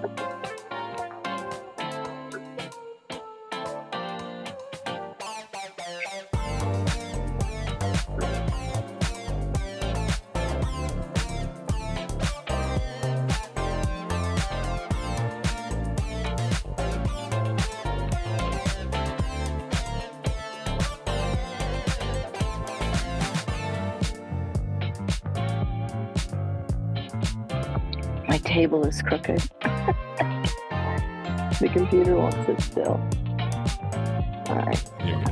My table is crooked. The computer won't sit still. All right. You're good.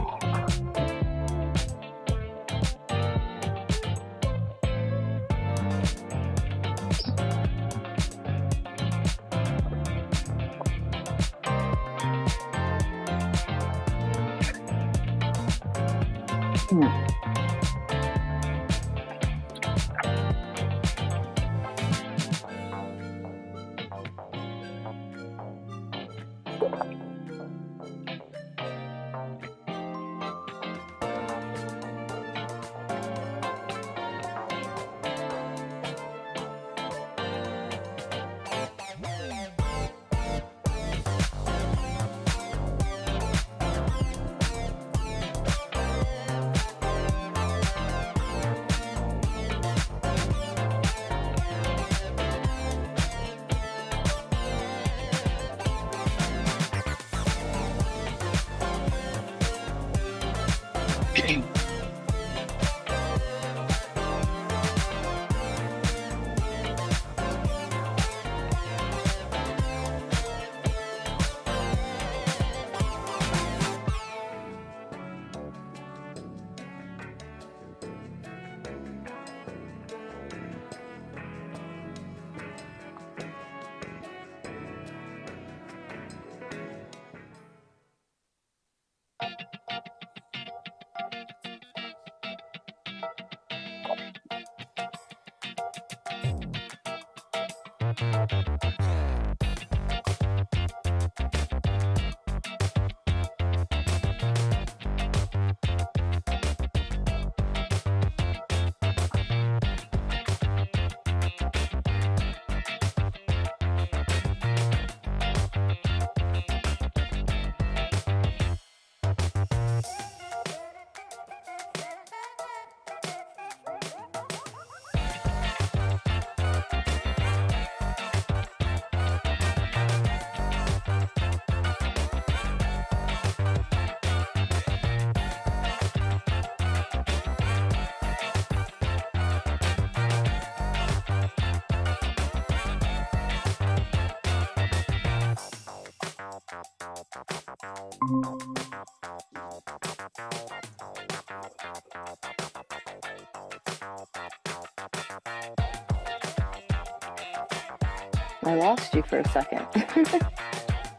I lost you for a second.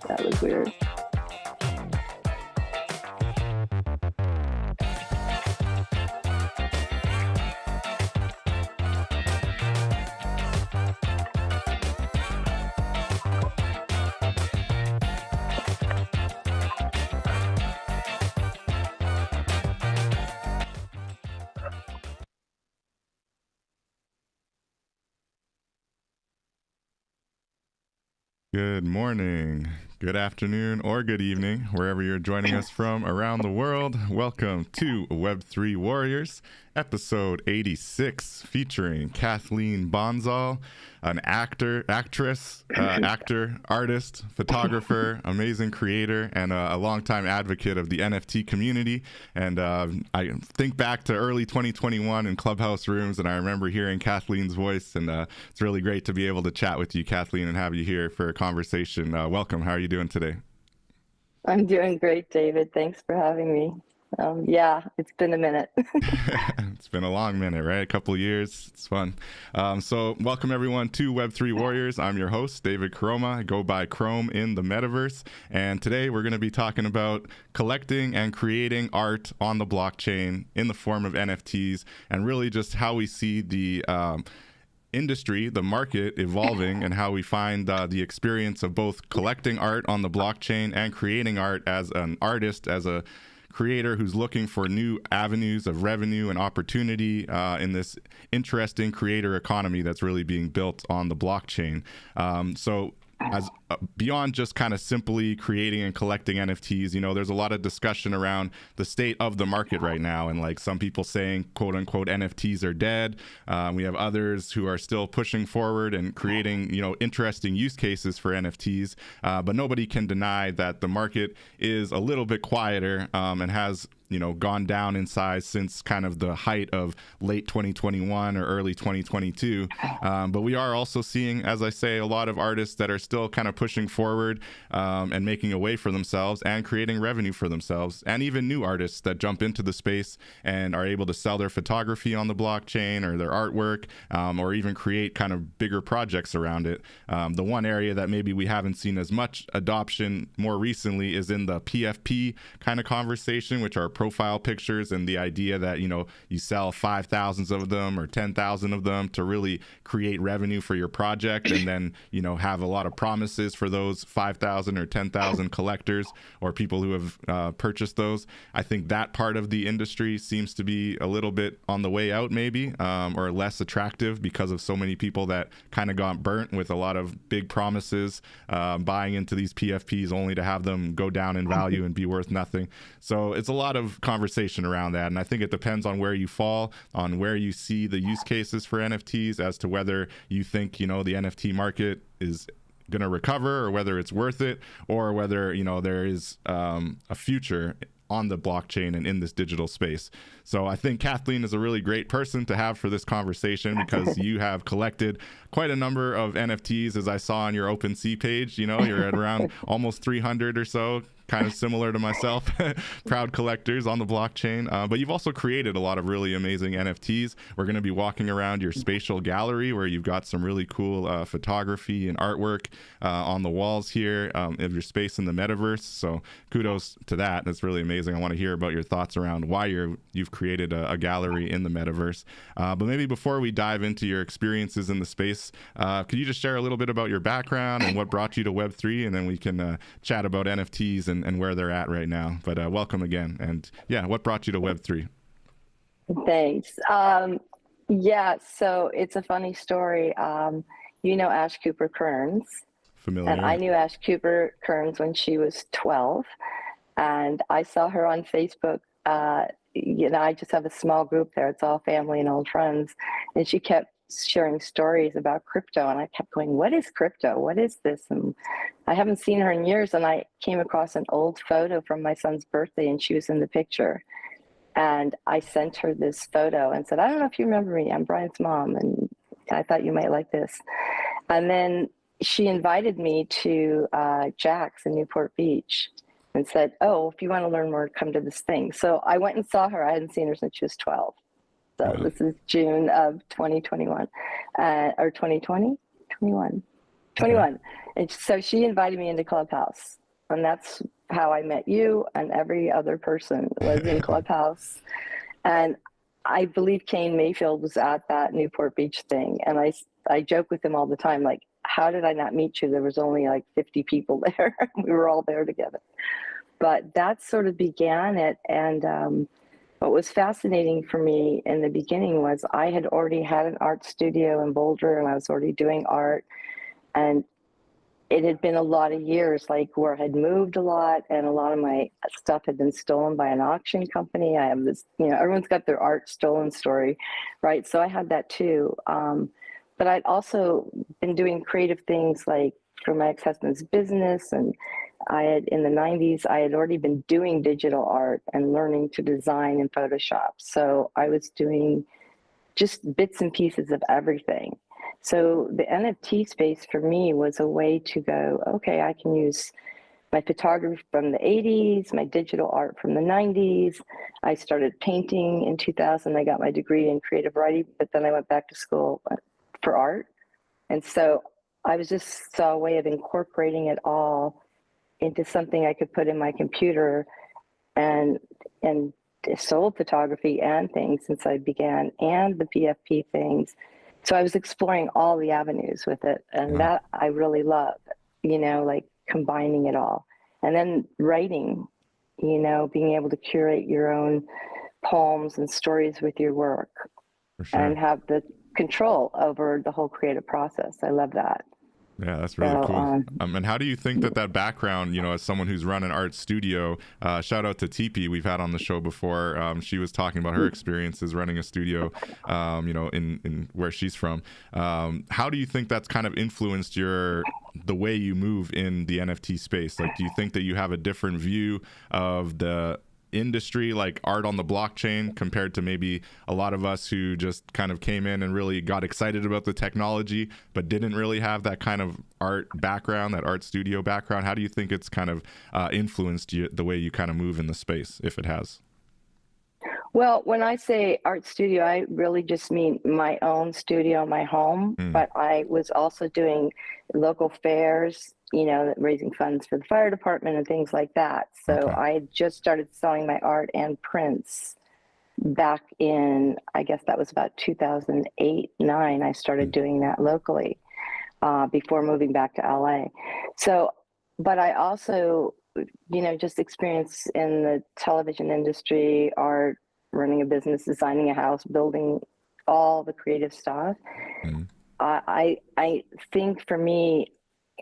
That was weird. Good morning, good afternoon, or good evening, wherever you're joining us from around the world. Welcome to Web3 Warriors, episode 86, featuring Kathleen Bonsall, an actress, artist, photographer, amazing creator, and a longtime advocate of the NFT community. And I think back to early 2021 in Clubhouse rooms, and I remember hearing Kathleen's voice, and it's really great to be able to chat with you, Kathleen, and have you here for a conversation. Welcome. How are you doing today? I'm doing great, David. Thanks for having me. Yeah, it's been a minute. It's been a long minute, right? A couple of years. It's fun. So welcome everyone to Web3 Warriors. I'm your host, David Karoma. I go by Chrome in the metaverse. And today we're going to be talking about collecting and creating art on the blockchain in the form of NFTs, and really just how we see the industry, the market evolving, and how we find the experience of both collecting art on the blockchain and creating art as an artist, as a creator who's looking for new avenues of revenue and opportunity in this interesting creator economy that's really being built on the blockchain. So as beyond just kind of simply creating and collecting NFTs, you know, there's a lot of discussion around the state of the market right now. And like some people saying, quote unquote, NFTs are dead. We have others who are still pushing forward and creating, you know, interesting use cases for NFTs. But nobody can deny that the market is a little bit quieter and has, you know, gone down in size since kind of the height of late 2021 or early 2022. But we are also seeing, as I say, a lot of artists that are still kind of pushing forward and making a way for themselves and creating revenue for themselves, and even new artists that jump into the space and are able to sell their photography on the blockchain or their artwork, or even create kind of bigger projects around it. The one area that maybe we haven't seen as much adoption more recently is in the PFP kind of conversation, which are profile pictures, and the idea that, you know, you sell 5,000 of them or 10,000 of them to really create revenue for your project, and then, you know, have a lot of promises for those 5,000 or 10,000 collectors or people who have purchased those. I think that part of the industry seems to be a little bit on the way out, maybe, or less attractive because of so many people that kind of got burnt with a lot of big promises, buying into these PFPs only to have them go down in value and be worth nothing. So it's a lot of conversation around that, and I think it depends on where you fall, on where you see the use cases for NFTs, as to whether you think, you know, the NFT market is going to recover, or whether it's worth it, or whether, you know, there is a future on the blockchain and in this digital space. So I think Kathleen is a really great person to have for this conversation, because you have collected quite a number of NFTs, as I saw on your OpenSea page. You know, you're at around almost 300 or so, kind of similar to myself, proud collectors on the blockchain. But you've also created a lot of really amazing NFTs. We're going to be walking around your spatial gallery, where you've got some really cool photography and artwork on the walls here of your space in the metaverse. So kudos to that. That's really amazing. I want to hear about your thoughts around why you've created a gallery in the metaverse. But maybe before we dive into your experiences in the space, could you just share a little bit about your background and what brought you to Web3, and then we can chat about NFTs and where they're at right now. But welcome again. And yeah, what brought you to Web3? Thanks. Yeah, so it's a funny story. You know Ash Cooper Kearns. Familiar. And I knew Ash Cooper Kearns when she was 12. And I saw her on Facebook. You know, I just have a small group there. It's all family and old friends. And she kept sharing stories about crypto, and I kept going, what is crypto? What is this? And I haven't seen her in years, and I came across an old photo from my son's birthday, and she was in the picture. And I sent her this photo and said, I don't know if you remember me, I'm Brian's mom, and I thought you might like this. And then she invited me to Jack's in Newport Beach and said, oh, if you want to learn more, come to this thing. So I went and saw her. I hadn't seen her since she was 12. So this is June of 2021, or 2020, 21. And so she invited me into Clubhouse, and that's how I met you, and every other person was in Clubhouse. And I believe Kane Mayfield was at that Newport Beach thing. And I joke with him all the time, like, how did I not meet you? There was only like 50 people there. We were all there together. But that sort of began it. And what was fascinating for me in the beginning was I had already had an art studio in Boulder, and I was already doing art. And it had been a lot of years, like, where I had moved a lot, and a lot of my stuff had been stolen by an auction company. I have this, you know, everyone's got their art stolen story, right? So I had that too. But I'd also been doing creative things, like for my ex-husband's business, and I had, in the 90s, I had already been doing digital art and learning to design in Photoshop. So I was doing just bits and pieces of everything. So the NFT space for me was a way to go, okay, I can use my photography from the 80s, my digital art from the 90s. I started painting in 2000. I got my degree in creative writing, but then I went back to school for art. And so I was just saw a way of incorporating it all into something I could put in my computer, and sold photography and things since I began, and the PFP things. So I was exploring all the avenues with it, and that I really love, you know, like combining it all. And then writing, you know, being able to curate your own poems and stories with your work, For sure. and have the control over the whole creative process. I love that. Yeah, that's really cool. And how do you think that that background, as someone who's run an art studio, shout out to TP, we've had on the show before. She was talking about her experiences running a studio, in where she's from. How do you think that's kind of influenced the way you move in the NFT space? Like, do you think that you have a different view of the industry, like art on the blockchain, compared to maybe a lot of us who just kind of came in and really got excited about the technology but didn't really have that kind of art background, that art studio background? How do you think it's kind of influenced you, the way you kind of move in the space, if it has? Well, when I say art studio, I really just mean my own studio, my home. But I was also doing local fairs, raising funds for the fire department and things like that. So Okay. I just started selling my art and prints back in, I guess that was about 2008, 9. I started doing that locally before moving back to LA. So, but I also, just experience in the television industry, art, running a business, designing a house, building all the creative stuff. I think for me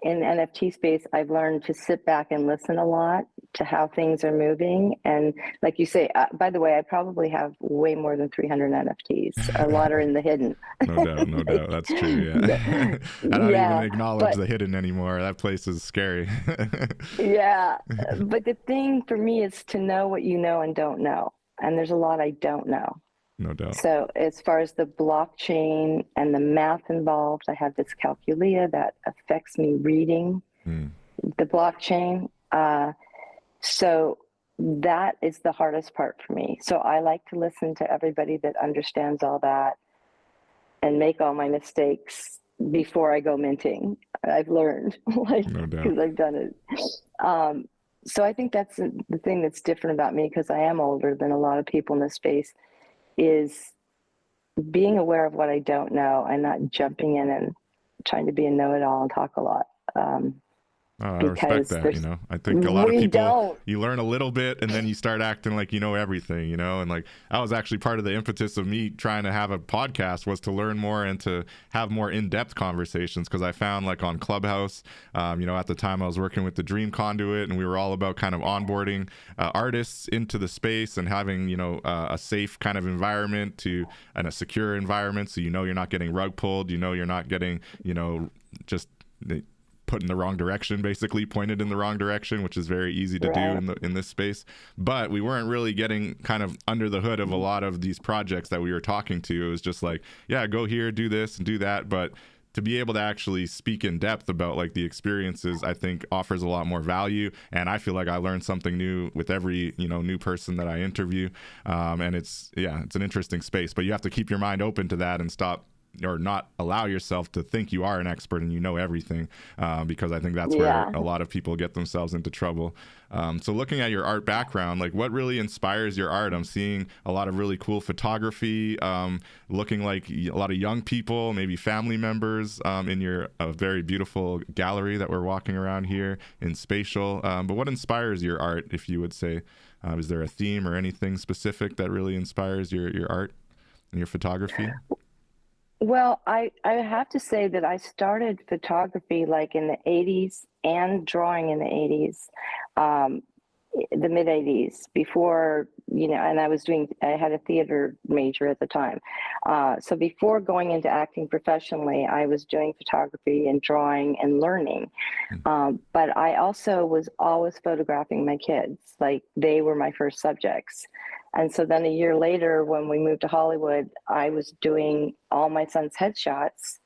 in the NFT space, I've learned to sit back and listen a lot to how things are moving. And like you say, by the way, I probably have way more than 300 NFTs. A lot are in the hidden. No doubt, no doubt. That's true. Yeah. I don't even acknowledge the hidden anymore. That place is scary. Yeah. But the thing for me is to know what you know and don't know. And there's a lot I don't know. No doubt. So as far as the blockchain and the math involved, I have this calculia that affects me reading the blockchain. So that is the hardest part for me. So I like to listen to everybody that understands all that and make all my mistakes before I go minting. I've learned, because I've done it. So I think that's the thing that's different about me, because I am older than a lot of people in this space, is being aware of what I don't know and not jumping in and trying to be a know-it-all and talk a lot. I respect that. I think a lot of people, you learn a little bit and then you start acting like you know everything, and like that was actually part of the impetus of me trying to have a podcast, was to learn more and to have more in-depth conversations, because I found, like, on Clubhouse, at the time I was working with the Dream Conduit, and we were all about kind of onboarding artists into the space and having a safe kind of environment and a secure environment, so you're not getting rug pulled, you're not getting just put in the wrong direction, basically pointed in the wrong direction, which is very easy to do in this space. But we weren't really getting kind of under the hood of a lot of these projects that we were talking to. It was just like, yeah, go here, do this and do that. But to be able to actually speak in depth about, like, the experiences, I think offers a lot more value. And I feel like I learn something new with every new person that I interview. And it's an interesting space, but you have to keep your mind open to that and stop, or not allow yourself to think you are an expert and you know everything, because I think that's where a lot of people get themselves into trouble. So looking at your art background, like, what really inspires your art? I'm seeing a lot of really cool photography, looking like a lot of young people, maybe family members, in your very beautiful gallery that we're walking around here in Spatial. But what inspires your art, if you would say? Is there a theme or anything specific that really inspires your art and your photography? Well, I have to say that I started photography like in the 80s and drawing in the 80s, the mid 80s, before, and I had a theater major at the time. So before going into acting professionally, I was doing photography and drawing and learning. But I also was always photographing my kids, like they were my first subjects. And so then a year later, when we moved to Hollywood, I was doing all my son's headshots,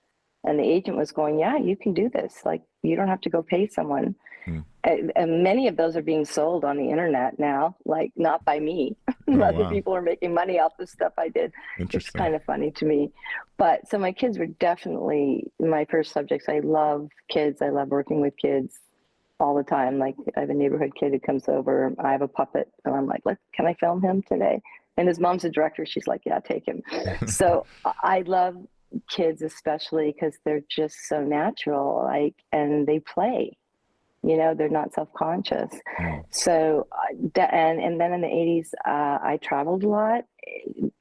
and the agent was going, yeah, you can do this. Like, you don't have to go pay someone. And many of those are being sold on the internet now, like, not by me. Other people are making money off the stuff I did. It's kind of funny to me. But so my kids were definitely my first subjects. I love kids. I love working with kids all the time. Like, I have a neighborhood kid who comes over. I have a puppet, and I'm like, can I film him today? And his mom's a director. She's like, yeah, take him. So I love kids, especially because they're just so natural, like, and they play. You know, they're not self-conscious. Mm. So, and then in the 80s, I traveled a lot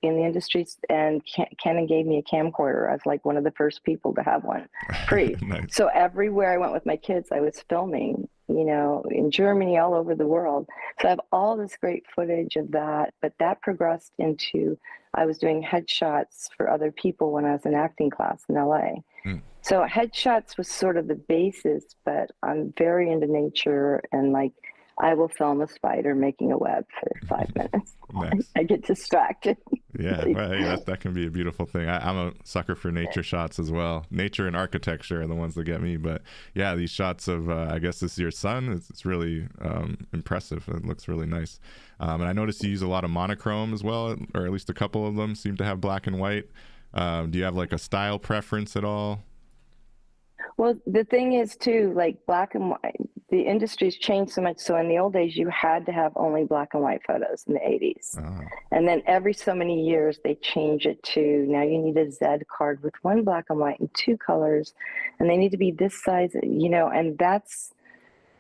in the industries, and Canon gave me a camcorder. I was like one of the first people to have one free. Nice. So everywhere I went with my kids, I was filming, you know, in Germany, all over the world. So I have all this great footage of that, but that progressed into, I was doing headshots for other people when I was in acting class in LA. Mm. So headshots was sort of the basis, but I'm very into nature, and like I will film a spider making a web for 5 minutes. Nice. I get distracted. Yeah, well, hey, that can be a beautiful thing. I'm a sucker for nature shots as well. Nature and architecture are the ones that get me. But yeah, these shots of, I guess this is your son, it's really impressive. It looks really nice. And I noticed you use a lot of monochrome as well, or at least a couple of them seem to have black and white. Do you have like a style preference at all? Well, the thing is too, like black and white, the industry's changed so much. So in the old days, you had to have only black and white photos in the 80s. And then every so many years, they change it to now you need a Z card with 1 black and white and 2 colors. And they need to be this size, you know, and that's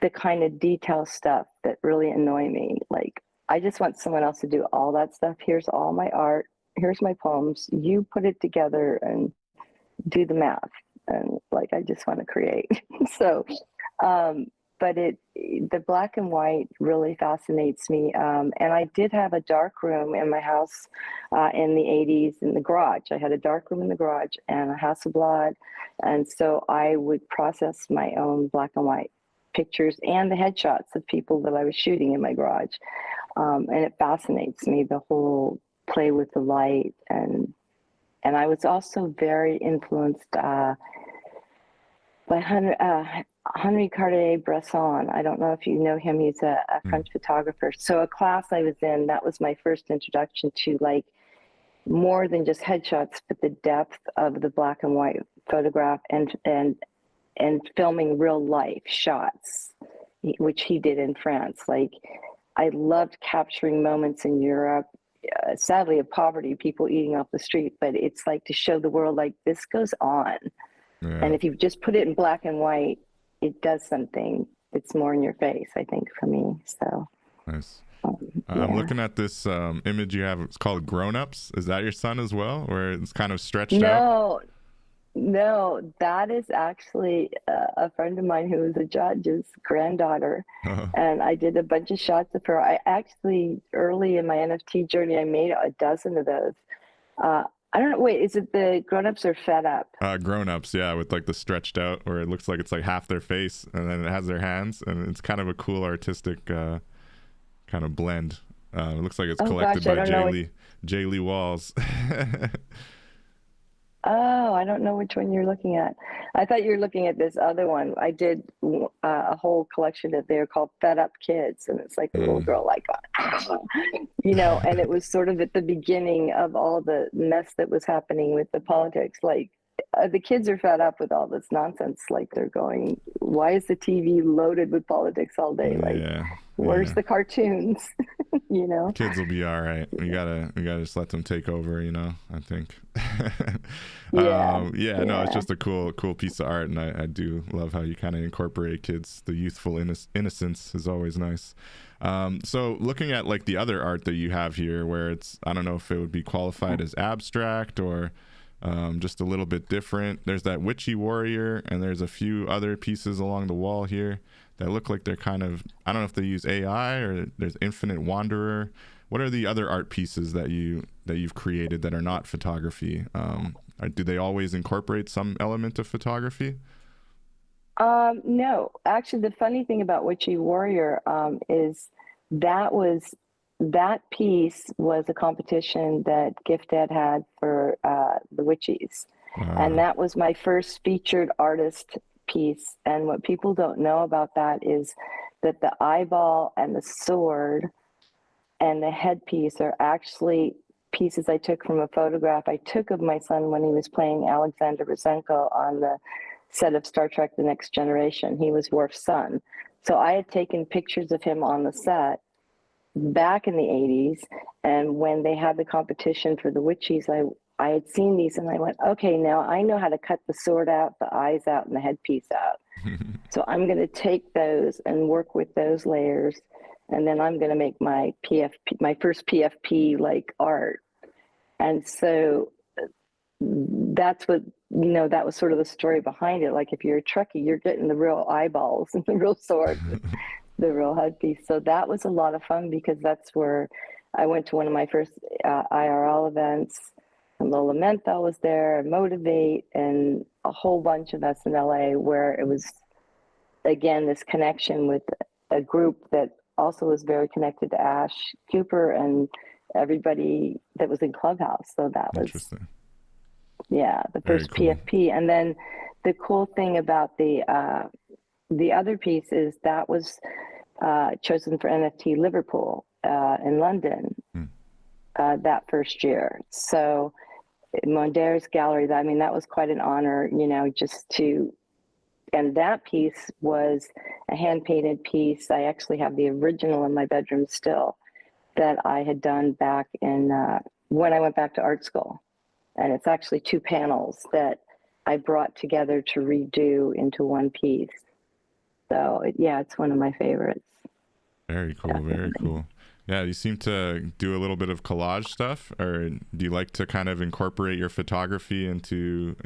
the kind of detail stuff that really annoy me. Like, I just want someone else to do all that stuff. Here's all my art. Here's my poems. You put it together and do the math. And like, I just want to create. So, but the black and white really fascinates me. And I did have a dark room in my house in the 80s in the garage. I had a dark room in the garage and a Hasselblad. And so I would process my own black and white pictures and the headshots of people that I was shooting in my garage. And it fascinates me, the whole play with the light. And I was also very influenced by Henri Cartier-Bresson. I don't know if you know him. He's a French photographer. So a class I was in, that was my first introduction to like more than just headshots, but the depth of the black and white photograph and filming real life shots, which he did in France. Like, I loved capturing moments in Europe, sadly of poverty, people eating off the street, but it's like to show the world like this goes on. Yeah. And if you just put it in black and white, it does something. It's more in your face, I think, for me. So nice. Yeah. I'm looking at this image you have. It's called Grown Ups. Is that your son as well, where it's kind of stretched out? No, that is actually a friend of mine who was a judge's granddaughter. And I did a bunch of shots of her. I actually, early in my NFT journey, I made a dozen of those. I don't know, wait, is it the grown-ups or fed up? Grown-ups, yeah, with like the stretched out, where it looks like it's like half their face and then it has their hands, and it's kind of a cool artistic kind of blend. It looks like it's collected by J. Lee Walls. Oh, I don't know which one you're looking at. I thought you were looking at this other one. I did a whole collection of there called Fed Up Kids, and it's like a little girl like, you know, and it was sort of at the beginning of all the mess that was happening with the politics. Like, the kids are fed up with all this nonsense. Like, they're going, why is the TV loaded with politics all day? Like, where's the cartoons? You know, kids will be all right. We gotta just let them take over, you know, I think. No, it's just a cool piece of art, and I do love how you kind of incorporate kids. The youthful innocence is always nice. So looking at like the other art that you have here, where it's, I don't know if it would be qualified as abstract or just a little bit different. There's that witchy warrior, and there's a few other pieces along the wall here that look like they're kind of, I don't know if they use AI, or there's infinite wanderer. What are the other art pieces that you've created that are not photography? Do they always incorporate some element of photography? No, actually, the funny thing about Witchy Warrior is that piece was a competition that Gifted had for the Witchies. And that was my first featured artist piece. And what people don't know about that is that the eyeball and the sword and the headpiece are actually pieces I took from a photograph I took of my son when he was playing Alexander Rosenko on the set of Star Trek: The Next Generation. He was Worf's son. So I had taken pictures of him on the set back in the 80s. And when they had the competition for the Witchies, I had seen these and I went, okay, now I know how to cut the sword out, the eyes out, and the headpiece out. So I'm going to take those and work with those layers, and then I'm going to make my PFP, my first PFP like art. And so that's what, that was sort of the story behind it. Like if you're a Trekkie, you're getting the real eyeballs and the real sword, the real headpiece. So that was a lot of fun because that's where I went to one of my first IRL events. And Lola Menthol was there, and Motivate, and a whole bunch of us in LA, where it was, again, this connection with a group that also was very connected to Ash Cooper and everybody that was in Clubhouse. So that was Interesting. Yeah, the first Very cool. PFP. And then the cool thing about the other piece is that was chosen for NFT Liverpool in London that first year. So Mondare's gallery, I mean, that was quite an honor, just to, and that piece was a hand-painted piece. I actually have the original in my bedroom still that I had done back in, when I went back to art school. And it's actually 2 panels that I brought together to redo into one piece. So yeah, it's one of my favorites. Very cool. Definitely. Very cool. Yeah, you seem to do a little bit of collage stuff, or do you like to kind of incorporate your photography into,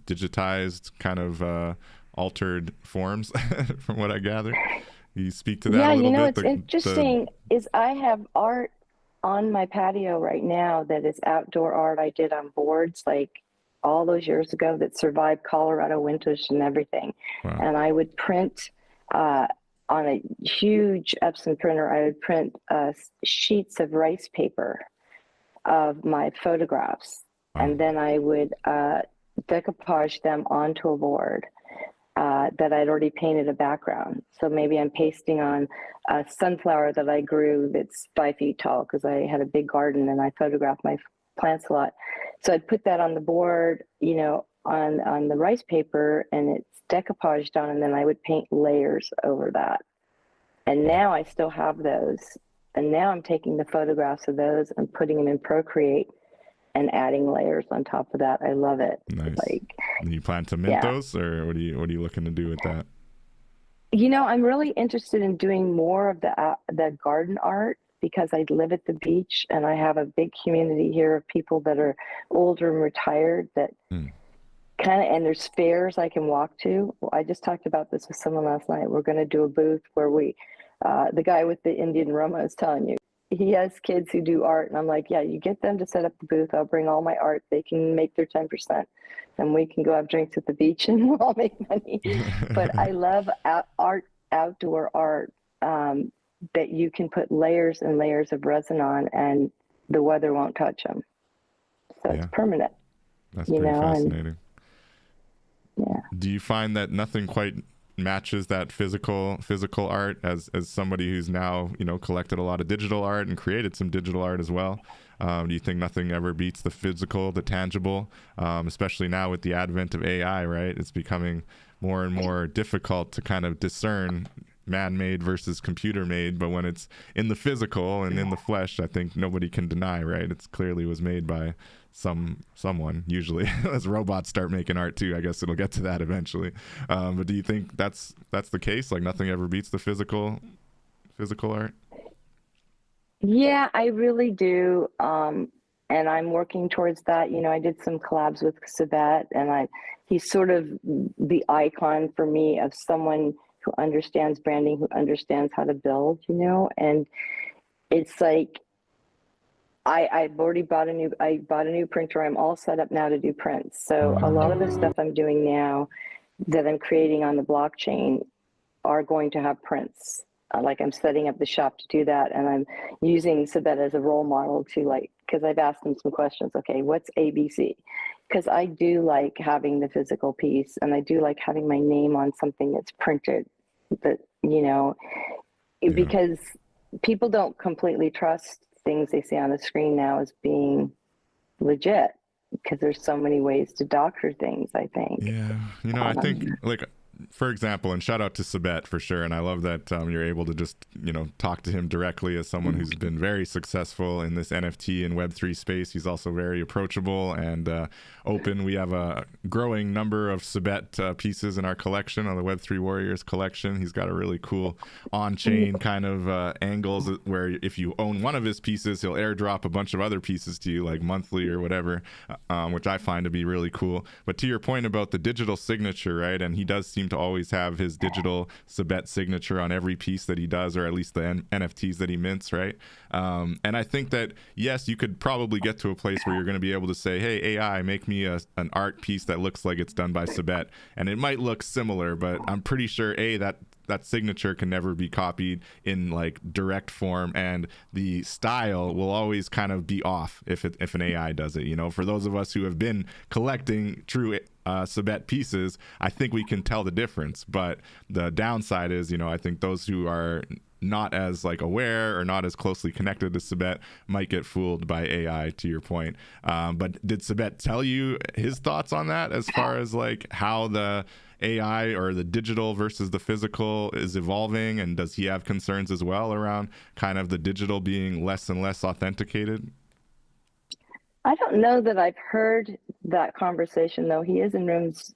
digitized kind of altered forms from what I gather? You speak to that Yeah, a little bit? what's interesting is I have art on my patio right now that is outdoor art I did on boards like all those years ago that survived Colorado winters and everything. Wow. And I would print on a huge Epson printer, I would print sheets of rice paper of my photographs. Wow. And then I would decoupage them onto a board that I'd already painted a background. So maybe I'm pasting on a sunflower that I grew that's 5 feet tall because I had a big garden and I photographed my plants a lot. So I'd put that on the board, on the rice paper, and it's decoupaged on, and then I would paint layers over that. And now I still have those. And now I'm taking the photographs of those and putting them in Procreate and adding layers on top of that. I love it. Nice. Do you plan to mint those, or what are you looking to do with that? I'm really interested in doing more of the garden art because I live at the beach and I have a big community here of people that are older and retired that kind of, and there's fairs I can walk to. I just talked about this with someone last night. We're going to do a booth where the guy with the Indian rum I was telling you, he has kids who do art, and I'm like, yeah, you get them to set up the booth. I'll bring all my art. They can make their 10%, and we can go have drinks at the beach, and we'll all make money. But I love outdoor art that you can put layers and layers of resin on, and the weather won't touch them. So it's permanent. That's pretty fascinating. Do you find that nothing quite matches that physical art as somebody who's now collected a lot of digital art and created some digital art as well? Do you think nothing ever beats the physical, the tangible, especially now with the advent of AI, right? It's becoming more and more difficult to kind of discern man-made versus computer-made, but when it's in the physical and in the flesh, I think nobody can deny, right? It's clearly was made by someone, usually. As robots start making art too, I guess it'll get to that eventually. But do you think that's the case? Like nothing ever beats the physical art? Yeah, I really do. And I'm working towards that. I did some collabs with Sabet, and he's sort of the icon for me of someone who understands branding, who understands how to build, and it's like, I've already bought a new printer. I'm all set up now to do prints. So a lot of the stuff I'm doing now that I'm creating on the blockchain are going to have prints. Like I'm setting up the shop to do that. And I'm using Sabet as a role model to because I've asked him some questions. Okay, what's ABC? Because I do like having the physical piece, and I do like having my name on something that's printed, that, because people don't completely trust things they see on the screen now as being legit, because there's so many ways to doctor things, I think. Yeah. I think for example, and shout out to Sabet for sure. And I love that you're able to just, talk to him directly as someone who's been very successful in this NFT and Web3 space. He's also very approachable and open. We have a growing number of Sabet pieces in our collection, on the Web3 Warriors collection. He's got a really cool on-chain kind of angles where if you own one of his pieces, he'll airdrop a bunch of other pieces to you, like monthly or whatever, which I find to be really cool. But to your point about the digital signature, right? And he does seem to always have his digital Sabet signature on every piece that he does, or at least the NFTs that he mints, right? And I think that, yes, you could probably get to a place where you're going to be able to say, hey, AI, make me an art piece that looks like it's done by Sabet. And it might look similar, but I'm pretty sure, that signature can never be copied in like direct form, and the style will always kind of be off if an AI does it. For those of us who have been collecting true Sabet pieces, I think we can tell the difference. But the downside is, I think those who are not as like aware or not as closely connected to Sabet might get fooled by AI, to your point. But did Sabet tell you his thoughts on that, as far as like how the AI or the digital versus the physical is evolving? And does he have concerns as well around kind of the digital being less and less authenticated? I don't know that I've heard that conversation, though. He is in rooms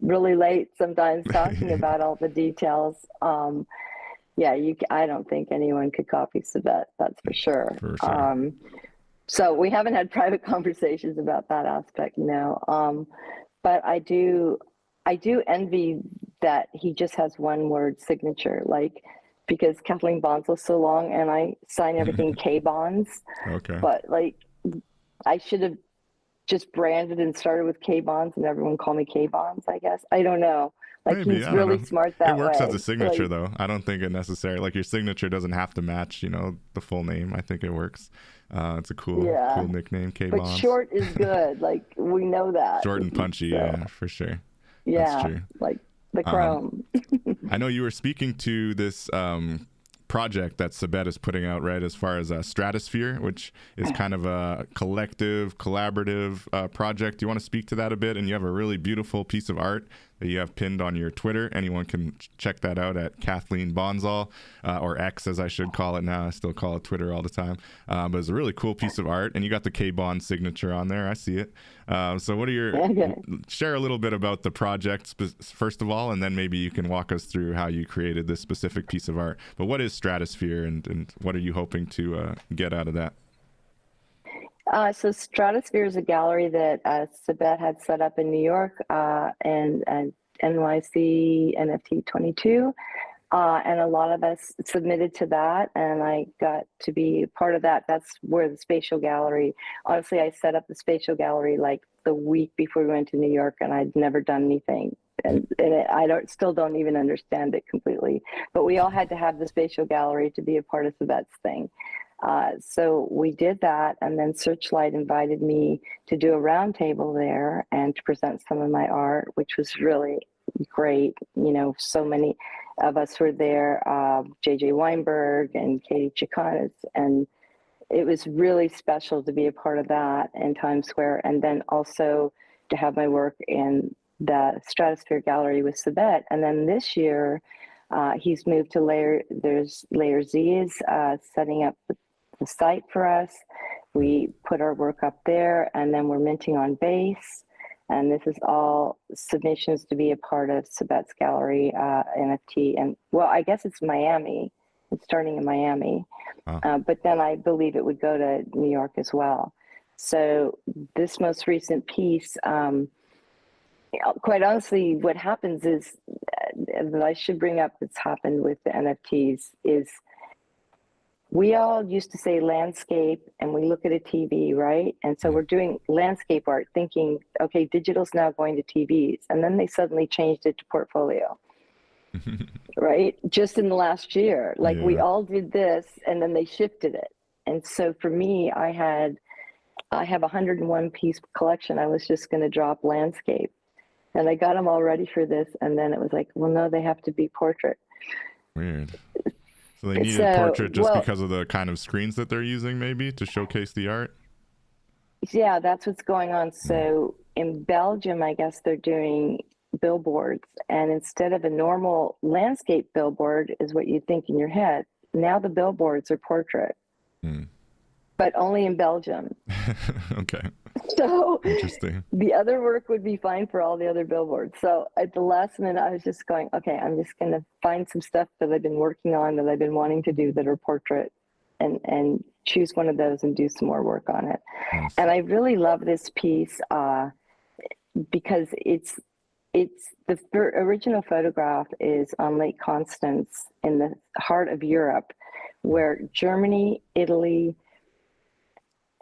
really late sometimes talking about all the details. I don't think anyone could copy Sabet, that's for sure. So we haven't had private conversations about that aspect, but I do envy that he just has one word signature, because Kathleen Bonsall is so long and I sign everything K bonds. Okay. But I should have just branded and started with K bonds and everyone call me K bonds, I guess. I don't know. Maybe, he's really smart that way. It works as a signature though. I don't think it necessarily, your signature doesn't have to match, the full name. I think it works. It's a cool nickname, K bonds. But short is good. We know that. Short and punchy, yeah, for sure. Yeah, that's true. like the Chrome. I know you were speaking to this project that Sabet is putting out, right, as far as Stratosphere, which is kind of a collective, collaborative project. Do you want to speak to that a bit? And you have a really beautiful piece of art that you have pinned on your Twitter. Anyone can check that out at Kathleen Bonsall, or X as I should call it now. I still call it Twitter all the time. But it's a really cool piece of art, and you got the K-Bond signature on there. I see it. So what are share a little bit about the project first of all, and then maybe you can walk us through how you created this specific piece of art. But what is Stratosphere, and what are you hoping to get out of that? So Stratosphere is a gallery that Sabet had set up in New York and NYC NFT 22. And a lot of us submitted to that, and I got to be part of that. That's where the spatial gallery, honestly, I set up the spatial gallery the week before we went to New York, and I'd never done anything. And still don't even understand it completely. But we all had to have the spatial gallery to be a part of Sabet's thing. So we did that, and then Searchlight invited me to do a roundtable there and to present some of my art, which was really great. So many of us were there, JJ Weinberg and Katie Chicanas, and it was really special to be a part of that in Times Square, and then also to have my work in the Stratosphere Gallery with Sabet. And then this year, he's moved to Layer Z is setting up the site for us. We put our work up there, and then we're minting on Base. And this is all submissions to be a part of Sabet's gallery NFT. And well, I guess it's Miami. It's starting in Miami. But then I believe it would go to New York as well. So this most recent piece, quite honestly, what happens is that I should bring up that's happened with the NFTs is we all used to say landscape and we look at a TV, right? And so we're doing landscape art thinking, okay, digital's now going to TVs. And then they suddenly changed it to portfolio, right? Just in the last year, we all did this and then they shifted it. And so for me, I have a 101 piece collection. I was just going to drop landscape, and I got them all ready for this. And then it was like, well, no, they have to be portrait. Weird. So they needed a portrait just because of the kind of screens that they're using, maybe, to showcase the art? Yeah, that's what's going on. So in Belgium, I guess they're doing billboards, and instead of a normal landscape billboard is what you think in your head, now the billboards are portrait, but only in Belgium. Okay. So interesting. the other work would be fine for all the other billboards. So at the last minute, I was just going, okay, I'm just going to find some stuff that I've been working on, that I've been wanting to do, that are portrait, and choose one of those and do some more work on it. Nice. And I really love this piece because it's the original photograph is on Lake Constance in the heart of Europe, where Germany, Italy,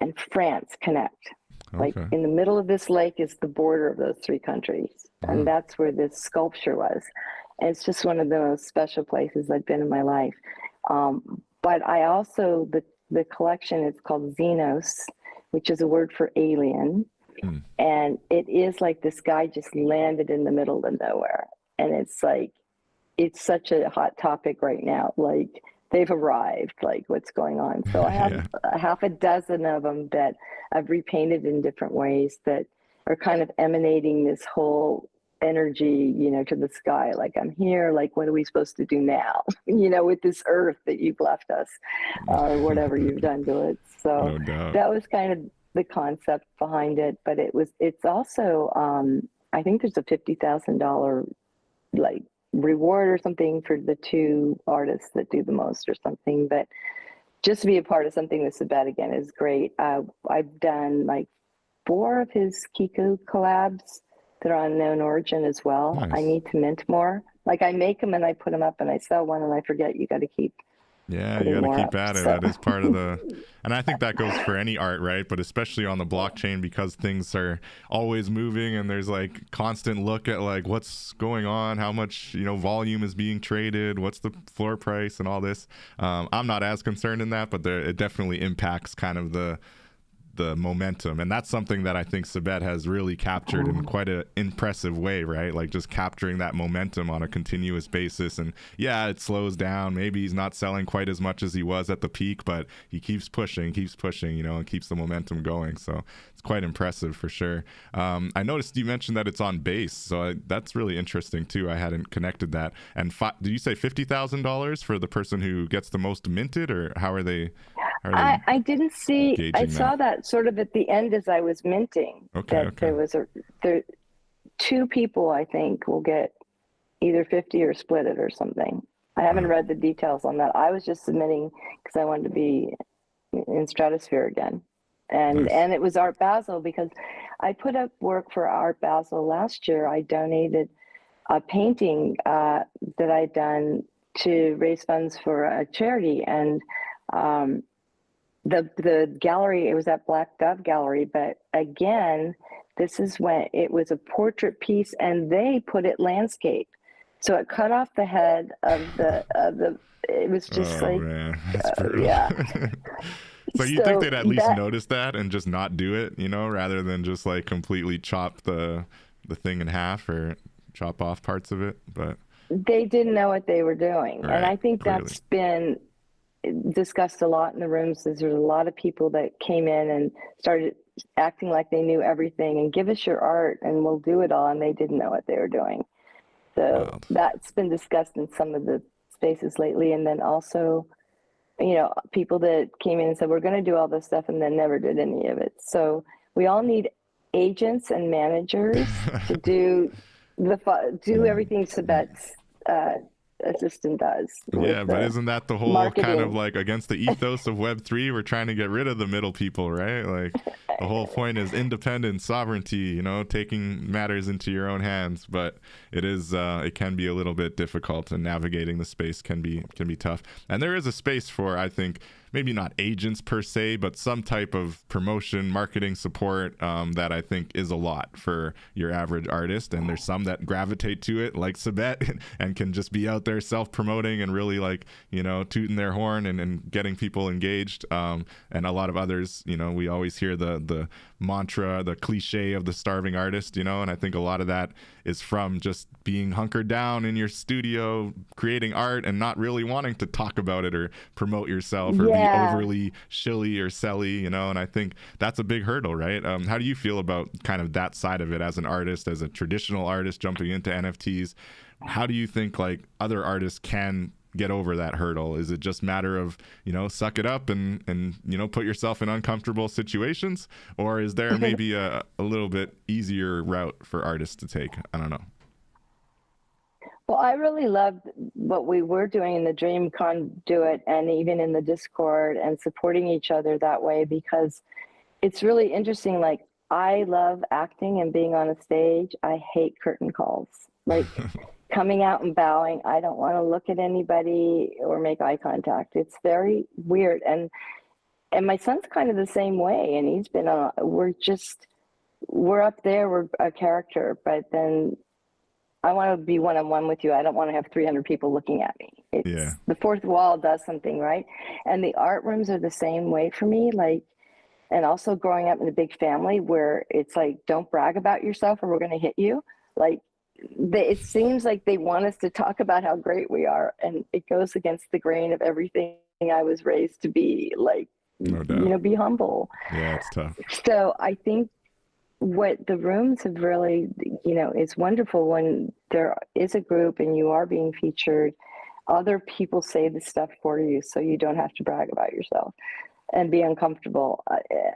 and France connect. Like in the middle of this lake is the border of those three countries. And that's where this sculpture was. And it's just one of the most special places I've been in my life. But I also, the collection is called Xenos, which is a word for alien. And it is like this guy just landed in the middle of nowhere. And it's like, it's such a hot topic right now. Like, they've arrived, like, what's going on? So I have half a dozen of them that I've repainted in different ways that are kind of emanating this whole energy, you know, to the sky. Like, I'm here, like, what are we supposed to do now? You know, with this earth that you've left us, or whatever you've done to it. So that was kind of the concept behind it. But it's also, I think there's a $50,000 like reward or something for the two artists that do the most or something. But just to be a part of something with Sabet again is great. I've done like 4 of his Kiku collabs that are on Known Origin as well. Nice. I need to mint more. Like, I make them and I put them up and I sell one and I forget. You got to keep. Yeah, you got to keep at it. So. That is part of the, and I think that goes for any art, right? But especially on the blockchain, because things are always moving and there's like constant look at like what's going on, how much, you know, volume is being traded, what's the floor price and all this. I'm not as concerned in that, but it definitely impacts kind of the momentum, and that's something that I think Sabet has really captured in quite an impressive way, right? Like, just capturing that momentum on a continuous basis. And yeah, it slows down, maybe he's not selling quite as much as he was at the peak, but he keeps pushing, you know, and keeps the momentum going. So it's quite impressive for sure. I noticed you mentioned that it's on base, so that's really interesting too. I hadn't connected that. And did you say $50,000 for the person who gets the most minted, or how are they? I didn't see. I saw that sort of at the end as I was minting. There was there 2 people I think will get either 50 or split it or something. I haven't read the details on that. I was just submitting because I wanted to be in Stratosphere again, and it was Art Basel because I put up work for Art Basel last year. I donated a painting that I'd done to raise funds for a charity, and the gallery, it was at Black Dove Gallery, but again, this is when it was a portrait piece and they put it landscape. So it cut off the head of the it was just man. That's brutal. So you think they'd at least notice that and just not do it, you know, rather than just like completely chop the thing in half or chop off parts of it? But they didn't know what they were doing. Right, and I think that's been discussed a lot in the rooms. There's a lot of people that came in and started acting like they knew everything and give us your art and we'll do it all, and they didn't know what they were doing. So that's been discussed in some of the spaces lately. And then also, you know, people that came in and said we're going to do all this stuff and then never did any of it. So we all need agents and managers to do everything Sabet's assistant does. Yeah, but isn't that the whole marketing kind of like against the ethos of Web3? We're trying to get rid of the middle people, right? Like, the whole point is independence, sovereignty, you know, taking matters into your own hands. But it is it can be a little bit difficult, and navigating the space can be tough. And there is a space for, I think, maybe not agents per se, but some type of promotion, marketing support that I think is a lot for your average artist. And there's some that gravitate to it, like Sabet, and can just be out there self-promoting and really, like, you know, tooting their horn and getting people engaged. And a lot of others, you know, we always hear the mantra, the cliche of the starving artist, you know, and I think a lot of that is from just being hunkered down in your studio, creating art and not really wanting to talk about it or promote yourself or be be overly shilly or selly, you know, and I think that's a big hurdle, right? How do you feel about kind of that side of it as an artist, as a traditional artist jumping into NFTs? How do you think like other artists can get over that hurdle? Is it just matter of, you know, suck it up and you know, put yourself in uncomfortable situations, or is there maybe a little bit easier route for artists to take? I don't know. Well, I really loved what we were doing in the Dream Conduit and even in the Discord and supporting each other that way, because it's really interesting. Like, I love acting and being on a stage. I hate curtain calls. Like, coming out and bowing, I don't want to look at anybody or make eye contact. It's very weird. And my son's kind of the same way. And he's been on, we're up there, we're a character, but then I want to be one-on-one with you. I don't want to have 300 people looking at me. It's, the fourth wall does something, right? And the art rooms are the same way for me. Like, and also growing up in a big family where it's like, don't brag about yourself or we're going to hit you. Like, it seems like they want us to talk about how great we are. And it goes against the grain of everything I was raised to be, like, no doubt. You know, be humble. Yeah, it's tough. So I think what the rooms have really, you know, it's wonderful when there is a group and you are being featured, other people say the stuff for you so you don't have to brag about yourself and be uncomfortable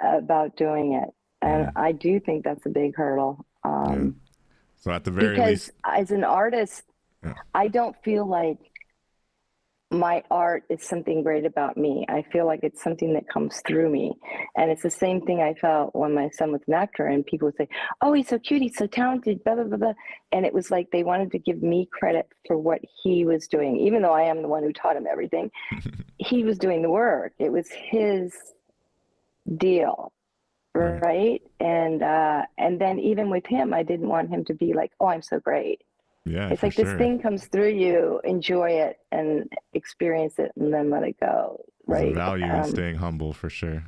about doing it. And I do think that's a big hurdle. So at the very least, as an artist, I don't feel like my art is something great about me. I feel like it's something that comes through me. And it's the same thing I felt when my son was an actor and people would say, oh, he's so cute, he's so talented, blah, blah, blah, blah. And it was like they wanted to give me credit for what he was doing. Even though I am the one who taught him everything, he was doing the work. It was his deal, right? And then even with him, I didn't want him to be like, oh, I'm so great. Yeah, it's like this thing comes through you, enjoy it and experience it and then let it go. Right. There's a value in staying humble for sure.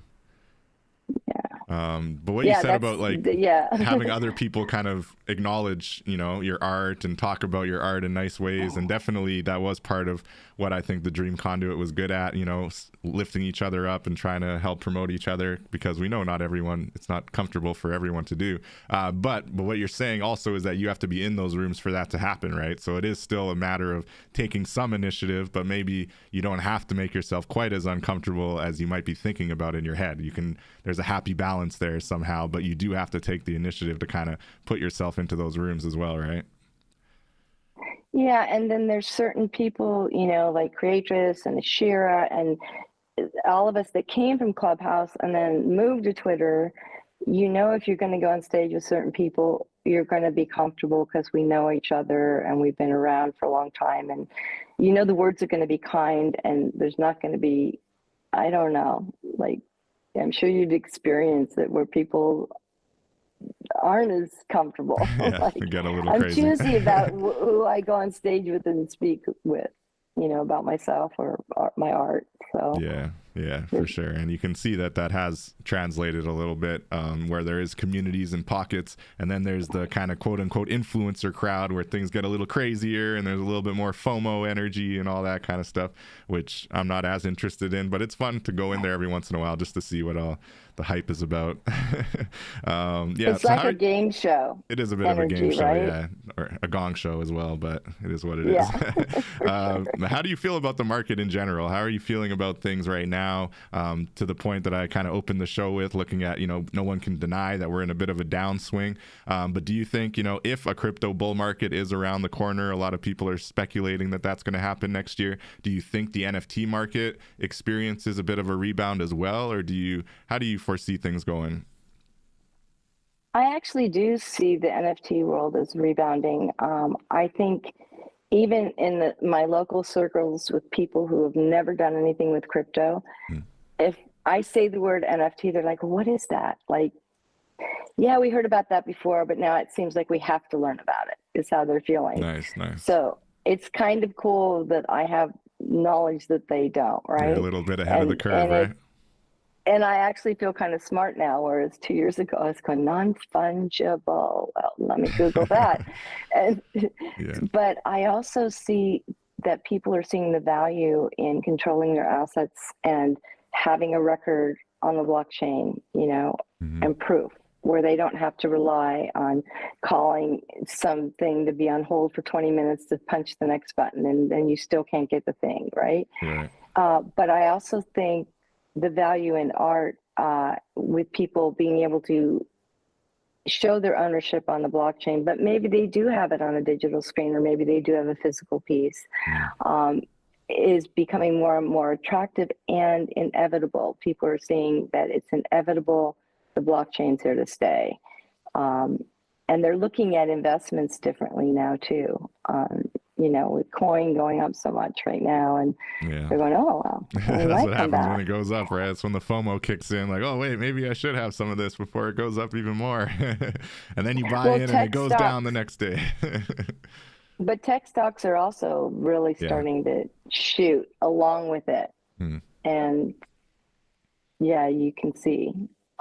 Yeah. But what you said about like having other people kind of acknowledge, you know, your art and talk about your art in nice ways. And definitely that was part of what I think the Dream Conduit was good at, you know, lifting each other up and trying to help promote each other, because we know not everyone, it's not comfortable for everyone to do. But what you're saying also is that you have to be in those rooms for that to happen, right? So it is still a matter of taking some initiative, but maybe you don't have to make yourself quite as uncomfortable as you might be thinking about in your head. You can, there's a happy balance there somehow, but you do have to take the initiative to kind of put yourself into those rooms as well, right? Yeah, and then there's certain people, you know, like Creatress and Ashira and all of us that came from Clubhouse and then moved to Twitter. You know, if you're going to go on stage with certain people, you're going to be comfortable because we know each other and we've been around for a long time. And, you know, the words are going to be kind and there's not going to be, I don't know, like, I'm sure you'd experience it where people aren't as comfortable. Yeah, like, get a little I'm crazy. choosy about who I go on stage with and speak with, you know, about myself or my art. So yeah, for sure. And you can see that that has translated a little bit, where there is communities and pockets, and then there's the kind of quote unquote influencer crowd where things get a little crazier and there's a little bit more FOMO energy and all that kind of stuff, which I'm not as interested in, but it's fun to go in there every once in a while just to see what all the hype is about. It's like a game show. It is a bit of a game show, right? Yeah, or a gong show as well, but it is what it is. How do you feel about the market in general? How are you feeling about things right now, to the point that I kind of opened the show with, looking at, you know, no one can deny that we're in a bit of a downswing, but do you think, you know, if a crypto bull market is around the corner, a lot of people are speculating that that's going to happen next year, do you think the NFT market experiences a bit of a rebound as well, or how do you foresee things going? I actually do see the NFT world as rebounding. I think even in my local circles with people who have never done anything with crypto, if I say the word NFT, they're like, what is that? Like, yeah, we heard about that before, but now it seems like we have to learn about it, is how they're feeling. Nice. So it's kind of cool that I have knowledge that they don't, right? You're a little bit ahead of the curve, right? And I actually feel kind of smart now, whereas 2 years ago I was going non-fungible. Well, let me Google that. But I also see that people are seeing the value in controlling their assets and having a record on the blockchain, and proof, where they don't have to rely on calling something to be on hold for 20 minutes to punch the next button, and then you still can't get the thing, right? Right. But I also think the value in art, with people being able to show their ownership on the blockchain, but maybe they do have it on a digital screen, or maybe they do have a physical piece, is becoming more and more attractive and inevitable. People are seeing that it's inevitable. The blockchain's here to stay. And they're looking at investments differently now too. With coin going up so much right now, and they're going, oh, well, that's what happens when it goes up, right? That's when the FOMO kicks in, like, oh, wait, maybe I should have some of this before it goes up even more. And then you buy in and it goes down the next day. But tech stocks are also really starting to shoot along with it. And you can see.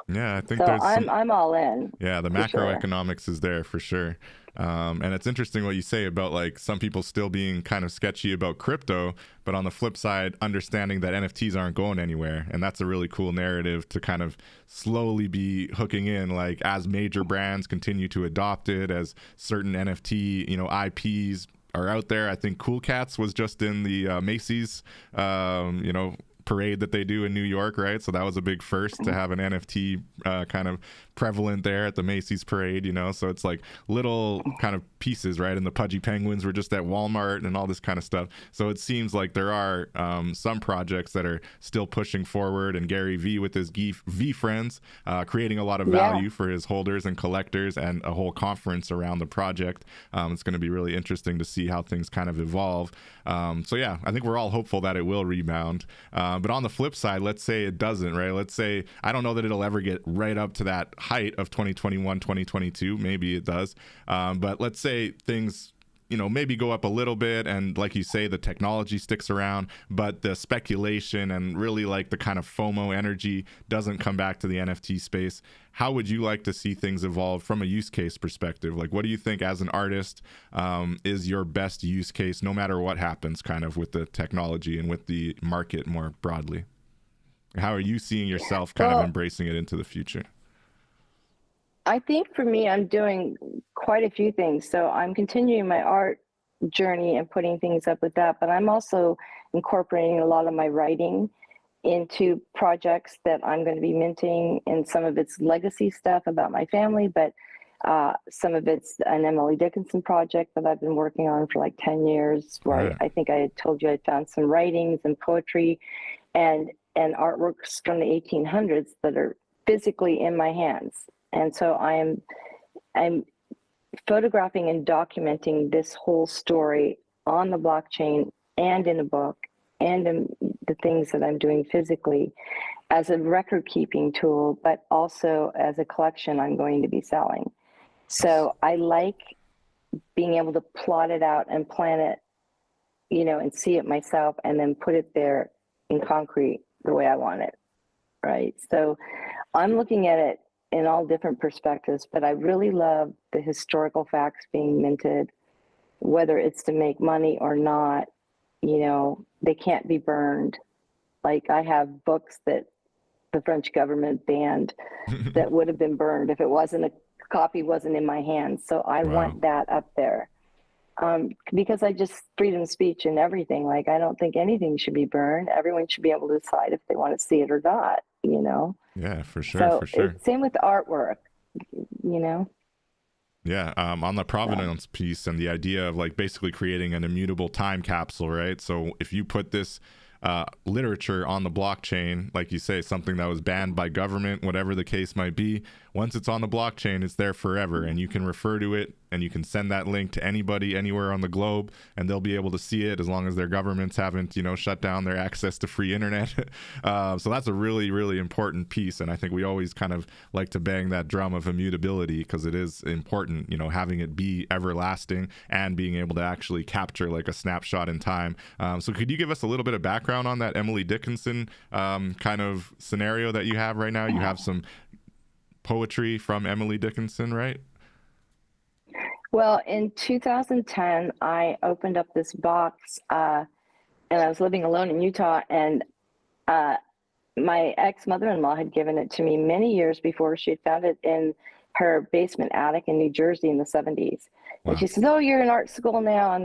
Yeah, I think so I'm all in. Yeah, the macroeconomics is there for sure. And it's interesting what you say about like some people still being kind of sketchy about crypto, but on the flip side, understanding that NFTs aren't going anywhere. And that's a really cool narrative to kind of slowly be hooking in, like as major brands continue to adopt it, as certain NFT, IPs are out there. I think Cool Cats was just in the Macy's, parade that they do in New York, right? So that was a big first to have an NFT kind of prevalent there at the Macy's parade, so it's like little kind of pieces, right? And the Pudgy Penguins were just at Walmart and all this kind of stuff. So it seems like there are some projects that are still pushing forward, and Gary V with his V Friends creating a lot of value for his holders and collectors, and a whole conference around the project. It's going to be really interesting to see how things kind of evolve. I think we're all hopeful that it will rebound. But on the flip side, let's say it doesn't, right? Let's say, I don't know that it'll ever get right up to that height of 2021, 2022. Maybe it does. But let's say things, maybe go up a little bit. And like you say, the technology sticks around, but the speculation and really like the kind of FOMO energy doesn't come back to the NFT space. How would you like to see things evolve from a use case perspective? Like, what do you think as an artist is your best use case, no matter what happens kind of with the technology and with the market more broadly? How are you seeing yourself kind of embracing it into the future? I think for me, I'm doing quite a few things. So I'm continuing my art journey and putting things up with that, but I'm also incorporating a lot of my writing into projects that I'm going to be minting, and some of it's legacy stuff about my family, but some of it's an Emily Dickinson project that I've been working on for like 10 years, where I think I had told you I found some writings and poetry and artworks from the 1800s that are physically in my hands. And so I'm photographing and documenting this whole story on the blockchain and in a book and in the things that I'm doing physically as a record keeping tool, but also as a collection I'm going to be selling. So I like being able to plot it out and plan it, and see it myself, and then put it there in concrete the way I want it, right? So I'm looking at it in all different perspectives, but I really love the historical facts being minted, whether it's to make money or not. They can't be burned. Like, I have books that the French government banned that would have been burned if a copy wasn't in my hands. So I want that up there. Because freedom of speech and everything, like, I don't think anything should be burned. Everyone should be able to decide if they want to see it or not, Yeah, for sure, so for sure. Same with artwork, Yeah, on the provenance piece and the idea of like basically creating an immutable time capsule, right? So if you put this literature on the blockchain, like you say, something that was banned by government, whatever the case might be, once it's on the blockchain, it's there forever, and you can refer to it, and you can send that link to anybody anywhere on the globe, and they'll be able to see it as long as their governments haven't, shut down their access to free internet. So that's a really, really important piece, and I think we always kind of like to bang that drum of immutability, because it is important, having it be everlasting and being able to actually capture like a snapshot in time. So could you give us a little bit of background on that Emily Dickinson kind of scenario that you have right now? You have some poetry from Emily Dickinson, right? Well, in 2010, I opened up this box, and I was living alone in Utah, and my ex-mother-in-law had given it to me many years before. She had found it in her basement attic in New Jersey in the 70s. And Wow. she says, "Oh, you're in art school now, and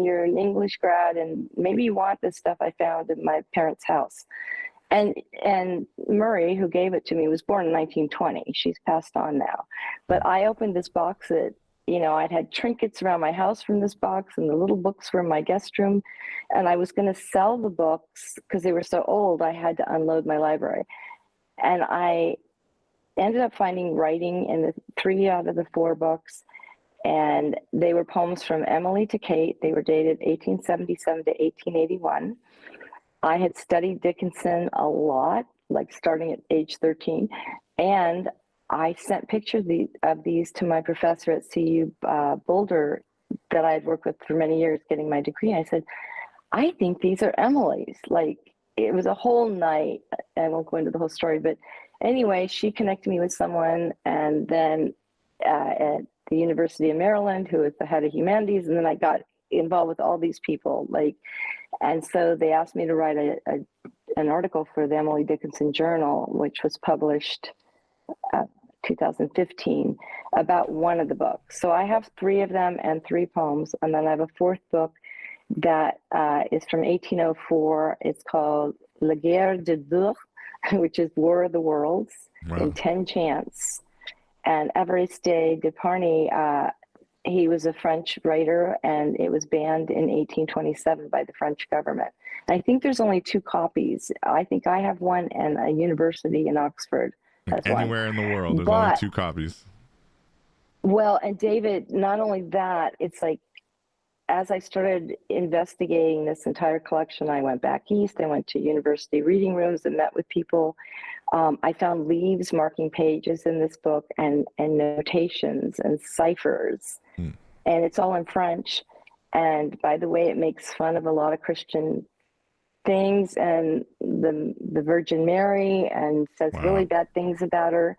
you're an English grad, and maybe you want this stuff I found in my parents' house." And Murray, who gave it to me, was born in 1920. She's passed on now. But I opened this box that, I'd had trinkets around my house from this box, and the little books were in my guest room. And I was going to sell the books because they were so old, I had to unload my library. And I ended up finding writing in the 3 out of the 4 books. And they were poems from Emily to Kate. They were dated 1877 to 1881. I had studied Dickinson a lot, like starting at age 13. And I sent pictures of these to my professor at CU Boulder that I had worked with for many years getting my degree. I said, "I think these are Emily's." Like, it was a whole night. I won't go into the whole story, but anyway, she connected me with someone, and then at the University of Maryland, who was the head of humanities, and then I got involved with all these people, and so they asked me to write an article for the Emily Dickinson Journal, which was published 2015, about one of the books. So I have 3 of them and 3 poems, and then I have a 4th book that is from 1804. It's called La Guerre de Deux, which is War of the Worlds, in 10 chants. And Évariste de Parny, he was a French writer, and it was banned in 1827 by the French government. I think there's only 2 copies. I think I have one, and a university in Oxford has Anywhere one. in the world, there's only 2 copies. Well, and David, not only that, it's like, as I started investigating this entire collection, I went back east. I went to university reading rooms and met with people. I found leaves marking pages in this book, and notations and ciphers. And it's all in French. And by the way, it makes fun of a lot of Christian things and the Virgin Mary, and says really bad things about her.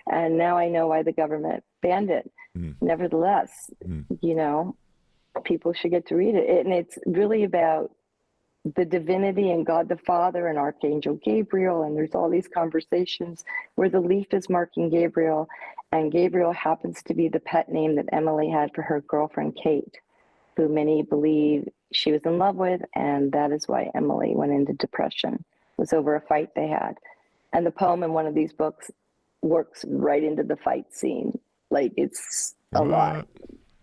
And now I know why the government banned it. Nevertheless, people should get to read it. And it's really about the divinity and God the Father and Archangel Gabriel. And there's all these conversations where the leaf is marking Gabriel, and Gabriel happens to be the pet name that Emily had for her girlfriend, Kate, who many believe she was in love with. And that is why Emily went into depression. It was over a fight they had. And the poem in one of these books works right into the fight scene. Like, it's a lot.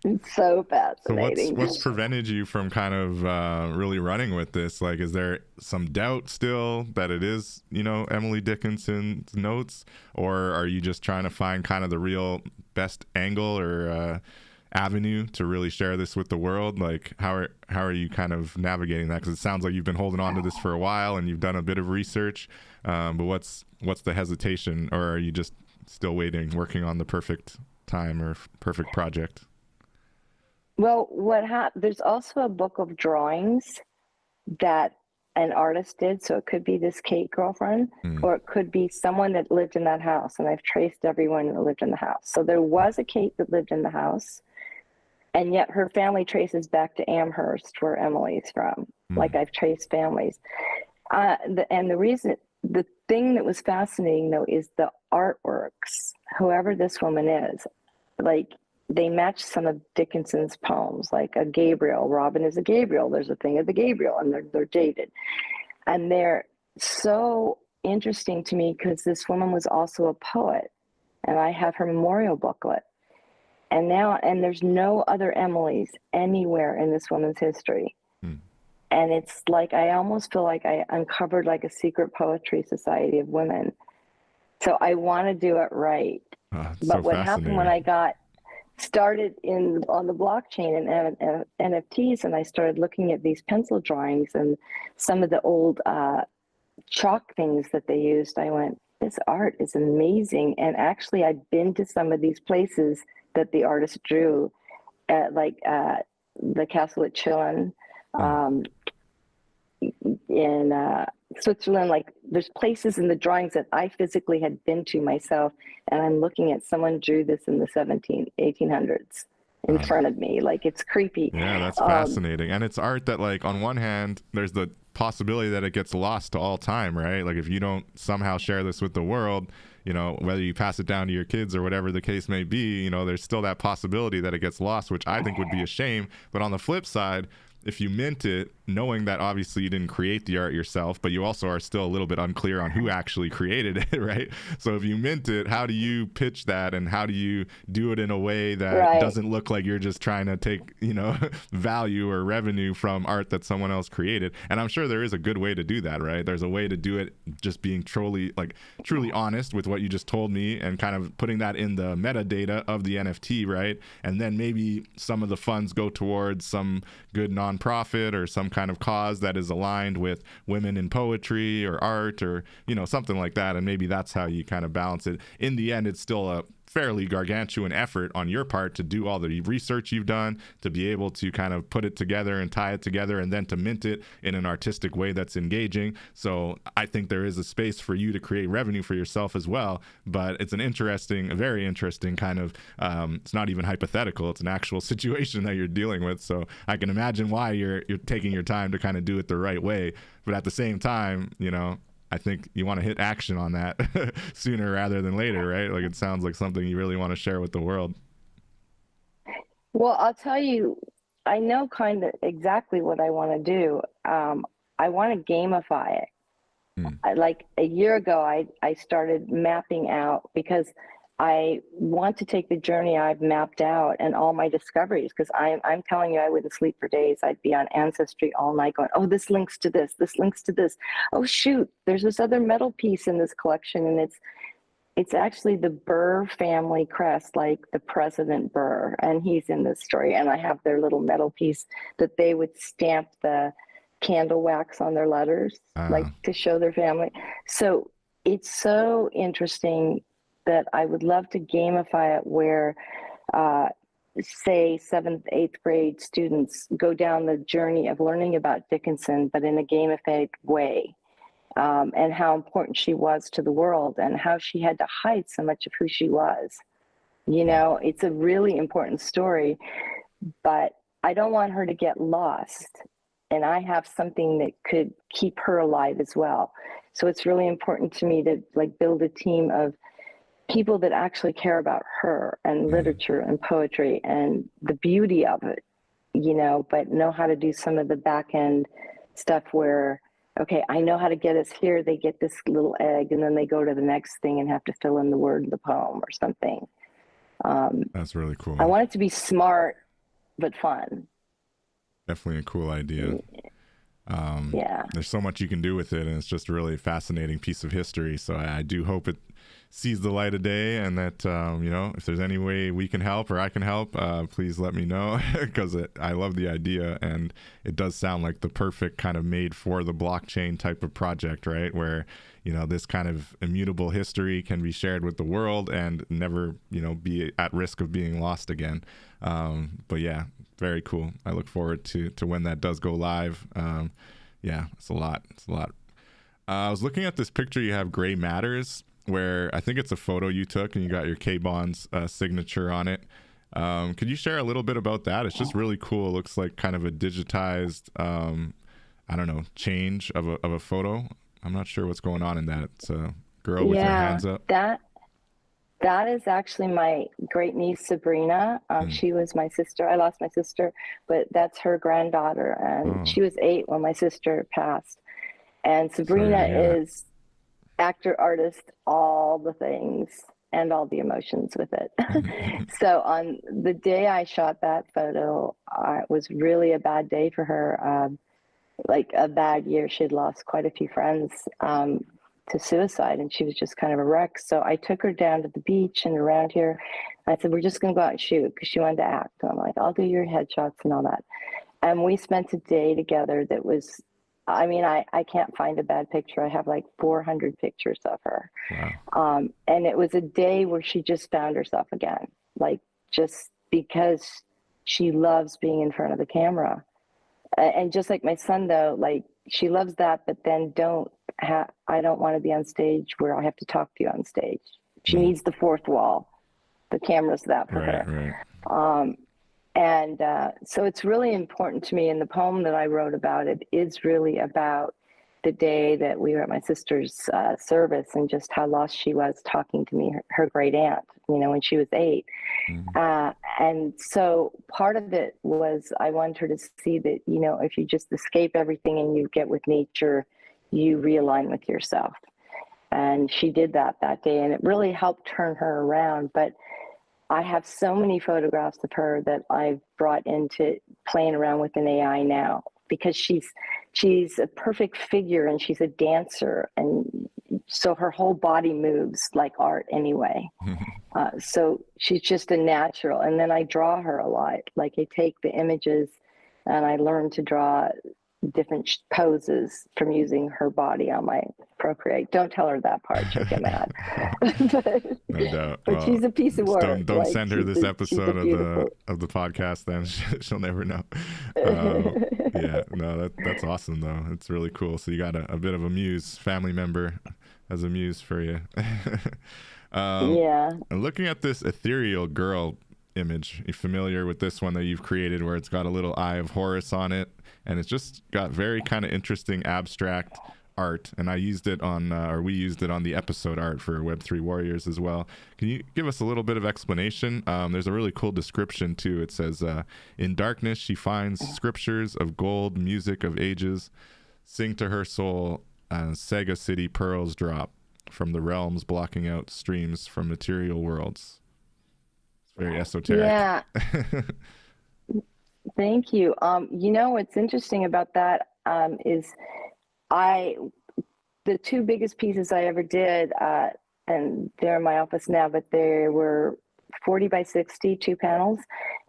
It's so fascinating. So what's prevented you from kind of really running with this? Like, is there some doubt still that it is, Emily Dickinson's notes, or are you just trying to find kind of the real best angle or avenue to really share this with the world? Like, how are you kind of navigating that? Because it sounds like you've been holding on to this for a while and you've done a bit of research, but what's the hesitation, or are you just still working on the perfect time or perfect project? Well, there's also a book of drawings that an artist did. So it could be this Kate girlfriend, or it could be someone that lived in that house. And I've traced everyone that lived in the house. So there was a Kate that lived in the house, and yet her family traces back to Amherst, where Emily's from. Like, I've traced families. The thing that was fascinating, though, is the artworks. Whoever this woman is, like, they match some of Dickinson's poems, like a Gabriel. Robin is a Gabriel. There's a thing of the Gabriel, and they're dated. And they're so interesting to me because this woman was also a poet, and I have her memorial booklet. And there's no other Emilys anywhere in this woman's history. And it's like, I almost feel like I uncovered like a secret poetry society of women. So I want to do it right. But what happened when I got started on the blockchain and NFTs, and I started looking at these pencil drawings and some of the old chalk things that they used, I went, this art is amazing. And actually, I've been to some of these places that the artist drew, at like the castle at Chillon, in Switzerland. Like, there's places in the drawings that I physically had been to myself, and I'm looking at someone drew this in the 1800s in front of me. Like, it's creepy. Yeah, that's fascinating. And it's art that, like, on one hand, there's the possibility that it gets lost to all time, right? Like if you don't somehow share this with the world, you know, whether you pass it down to your kids or whatever the case may be, you know, there's still that possibility that it gets lost, which I think would be a shame. But on the flip side, if you mint it, knowing that obviously you didn't create the art yourself, but you also are still a little bit unclear on who actually created it, right? So if you mint it, how do you pitch that, and how do you do it in a way that doesn't look like you're just trying to take, you know, value or revenue from art that someone else created? And I'm sure there is a good way to do that, right? There's a way to do it just being truly honest with what you just told me, and kind of putting that in the metadata of the NFT, right? And then maybe some of the funds go towards some good nonprofit or some kind of cause that is aligned with women in poetry or art, or, you know, something like that. And maybe that's how you kind of balance it. In the end, it's still a fairly gargantuan effort on your part to do all the research you've done, to be able to kind of put it together and tie it together, and then to mint it in an artistic way that's engaging. So I think there is a space for you to create revenue for yourself as well. But it's a very interesting kind of, it's not even hypothetical, it's an actual situation that you're dealing with. So I can imagine why you're taking your time to kind of do it the right way. But at the same time, you know, I think you want to hit action on that sooner rather than later, right? Like it sounds like something you really want to share with the world. Well, I'll tell you, I know kind of exactly what I want to do. I want to gamify it. Like a year ago, I started mapping out, because I want to take the journey I've mapped out and all my discoveries, because I'm telling you, I wouldn't sleep for days. I'd be on Ancestry all night going, oh, this links to this links to this. Oh, shoot, there's this other metal piece in this collection, and it's actually the Burr family crest, like the President Burr, and he's in this story. And I have their little metal piece that they would stamp the candle wax on their letters, like to show their family. So it's so interesting that I would love to gamify it, where say 7th, 8th grade students go down the journey of learning about Dickinson, but in a gamified way, and how important she was to the world, and how she had to hide so much of who she was. You know, it's a really important story, but I don't want her to get lost. And I have something that could keep her alive as well. So it's really important to me to like build a team of people that actually care about her and literature and poetry and the beauty of it, you know, but know how to do some of the back end stuff where, okay, I know how to get us here. They get this little egg, and then they go to the next thing and have to fill in the word of the poem or something. That's really cool. I want it to be smart, but fun. Definitely a cool idea. There's so much you can do with it, and it's just a really fascinating piece of history. So I do hope it sees the light of day, and that you know, if there's any way we can help or I can help, please let me know, because I love the idea, and it does sound like the perfect kind of made for the blockchain type of project, right? Where, you know, this kind of immutable history can be shared with the world and never, you know, be at risk of being lost again. But yeah, very cool. I look forward to when that does go live. Yeah, it's a lot. I was looking at this picture you have, Gray Matters, where I think it's a photo you took and you got your K-Bon's signature on it. Could you share a little bit about that? It's just really cool. It looks like kind of a digitized, I don't know, change of a photo. I'm not sure what's going on in that. It's a girl with her hands up. That is actually my great niece, Sabrina. She was my sister. I lost my sister, but that's her granddaughter. And she was 8 when my sister passed. And Sabrina is actor, artist, all the things, and all the emotions with it. So on the day I shot that photo, it was really a bad day for her. Like a bad year. She had lost quite a few friends to suicide, and she was just kind of a wreck. So I took her down to the beach and around here. I said, we're just going to go out and shoot, because she wanted to act. And I'm like, I'll do your headshots and all that. And we spent a day together that was, I mean, I can't find a bad picture. I have like 400 pictures of her. Wow. And it was a day where she just found herself again, like just because she loves being in front of the camera. And just like my son, though, like she loves that, but then I don't want to be on stage where I have to talk to you on stage. She needs the fourth wall. The camera's that for her. Right. And so it's really important to me. And the poem that I wrote about it is really about the day that we were at my sister's service and just how lost she was talking to me, her great aunt, when she was 8. And so part of it was I wanted her to see that, if you just escape everything and you get with nature, you realign with yourself. And she did that day, and it really helped turn her around. But I have so many photographs of her that I've brought into playing around with an AI now, because she's a perfect figure and she's a dancer. And so her whole body moves like art anyway. So she's just a natural. And then I draw her a lot. Like I take the images and I learn to draw different poses from using her body on my Procreate. Don't tell her that part; she'll get mad. No doubt. But she's a piece of work. Don't send her this episode of the podcast. Then she'll never know. Yeah, no, that's awesome though. It's really cool. So you got a bit of a muse, family member, as a muse for you. Yeah. And looking at this ethereal girl image, you familiar with this one that you've created, where it's got a little eye of Horus on it, and it's just got very kind of interesting abstract art, and I used it on we used it on the episode art for Web3 Warriors as well. Can you give us a little bit of explanation? There's a really cool description too. It says, in darkness she finds scriptures of gold, music of ages, sing to her soul, Sega City pearls drop from the realms, blocking out streams from material worlds. It's very esoteric. Yeah. Thank you. What's interesting about that is the 2 biggest pieces I ever did, and they're in my office now, but they were 40 by 60, 2 panels,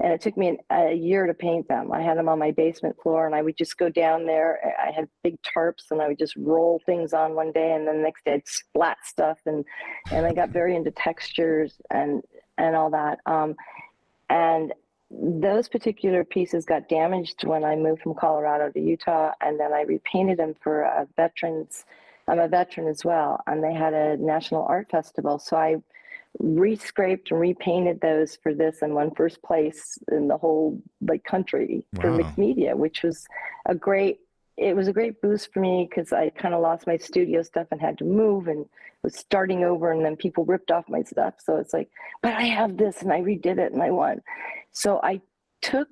and it took me a year to paint them. I had them on my basement floor, and I would just go down there. I had big tarps, and I would just roll things on one day, and then the next day I'd splat stuff, and I got very into textures and all that. And those particular pieces got damaged when I moved from Colorado to Utah, and then I repainted them for veterans. I'm a veteran as well, and they had a national art festival. So I re-scraped and repainted those for this, and won first place in the whole country for mixed media, which was a great boost for me, because I kind of lost my studio stuff and had to move and was starting over, and then people ripped off my stuff. So it's like, but I have this, and I redid it and I won. So I took,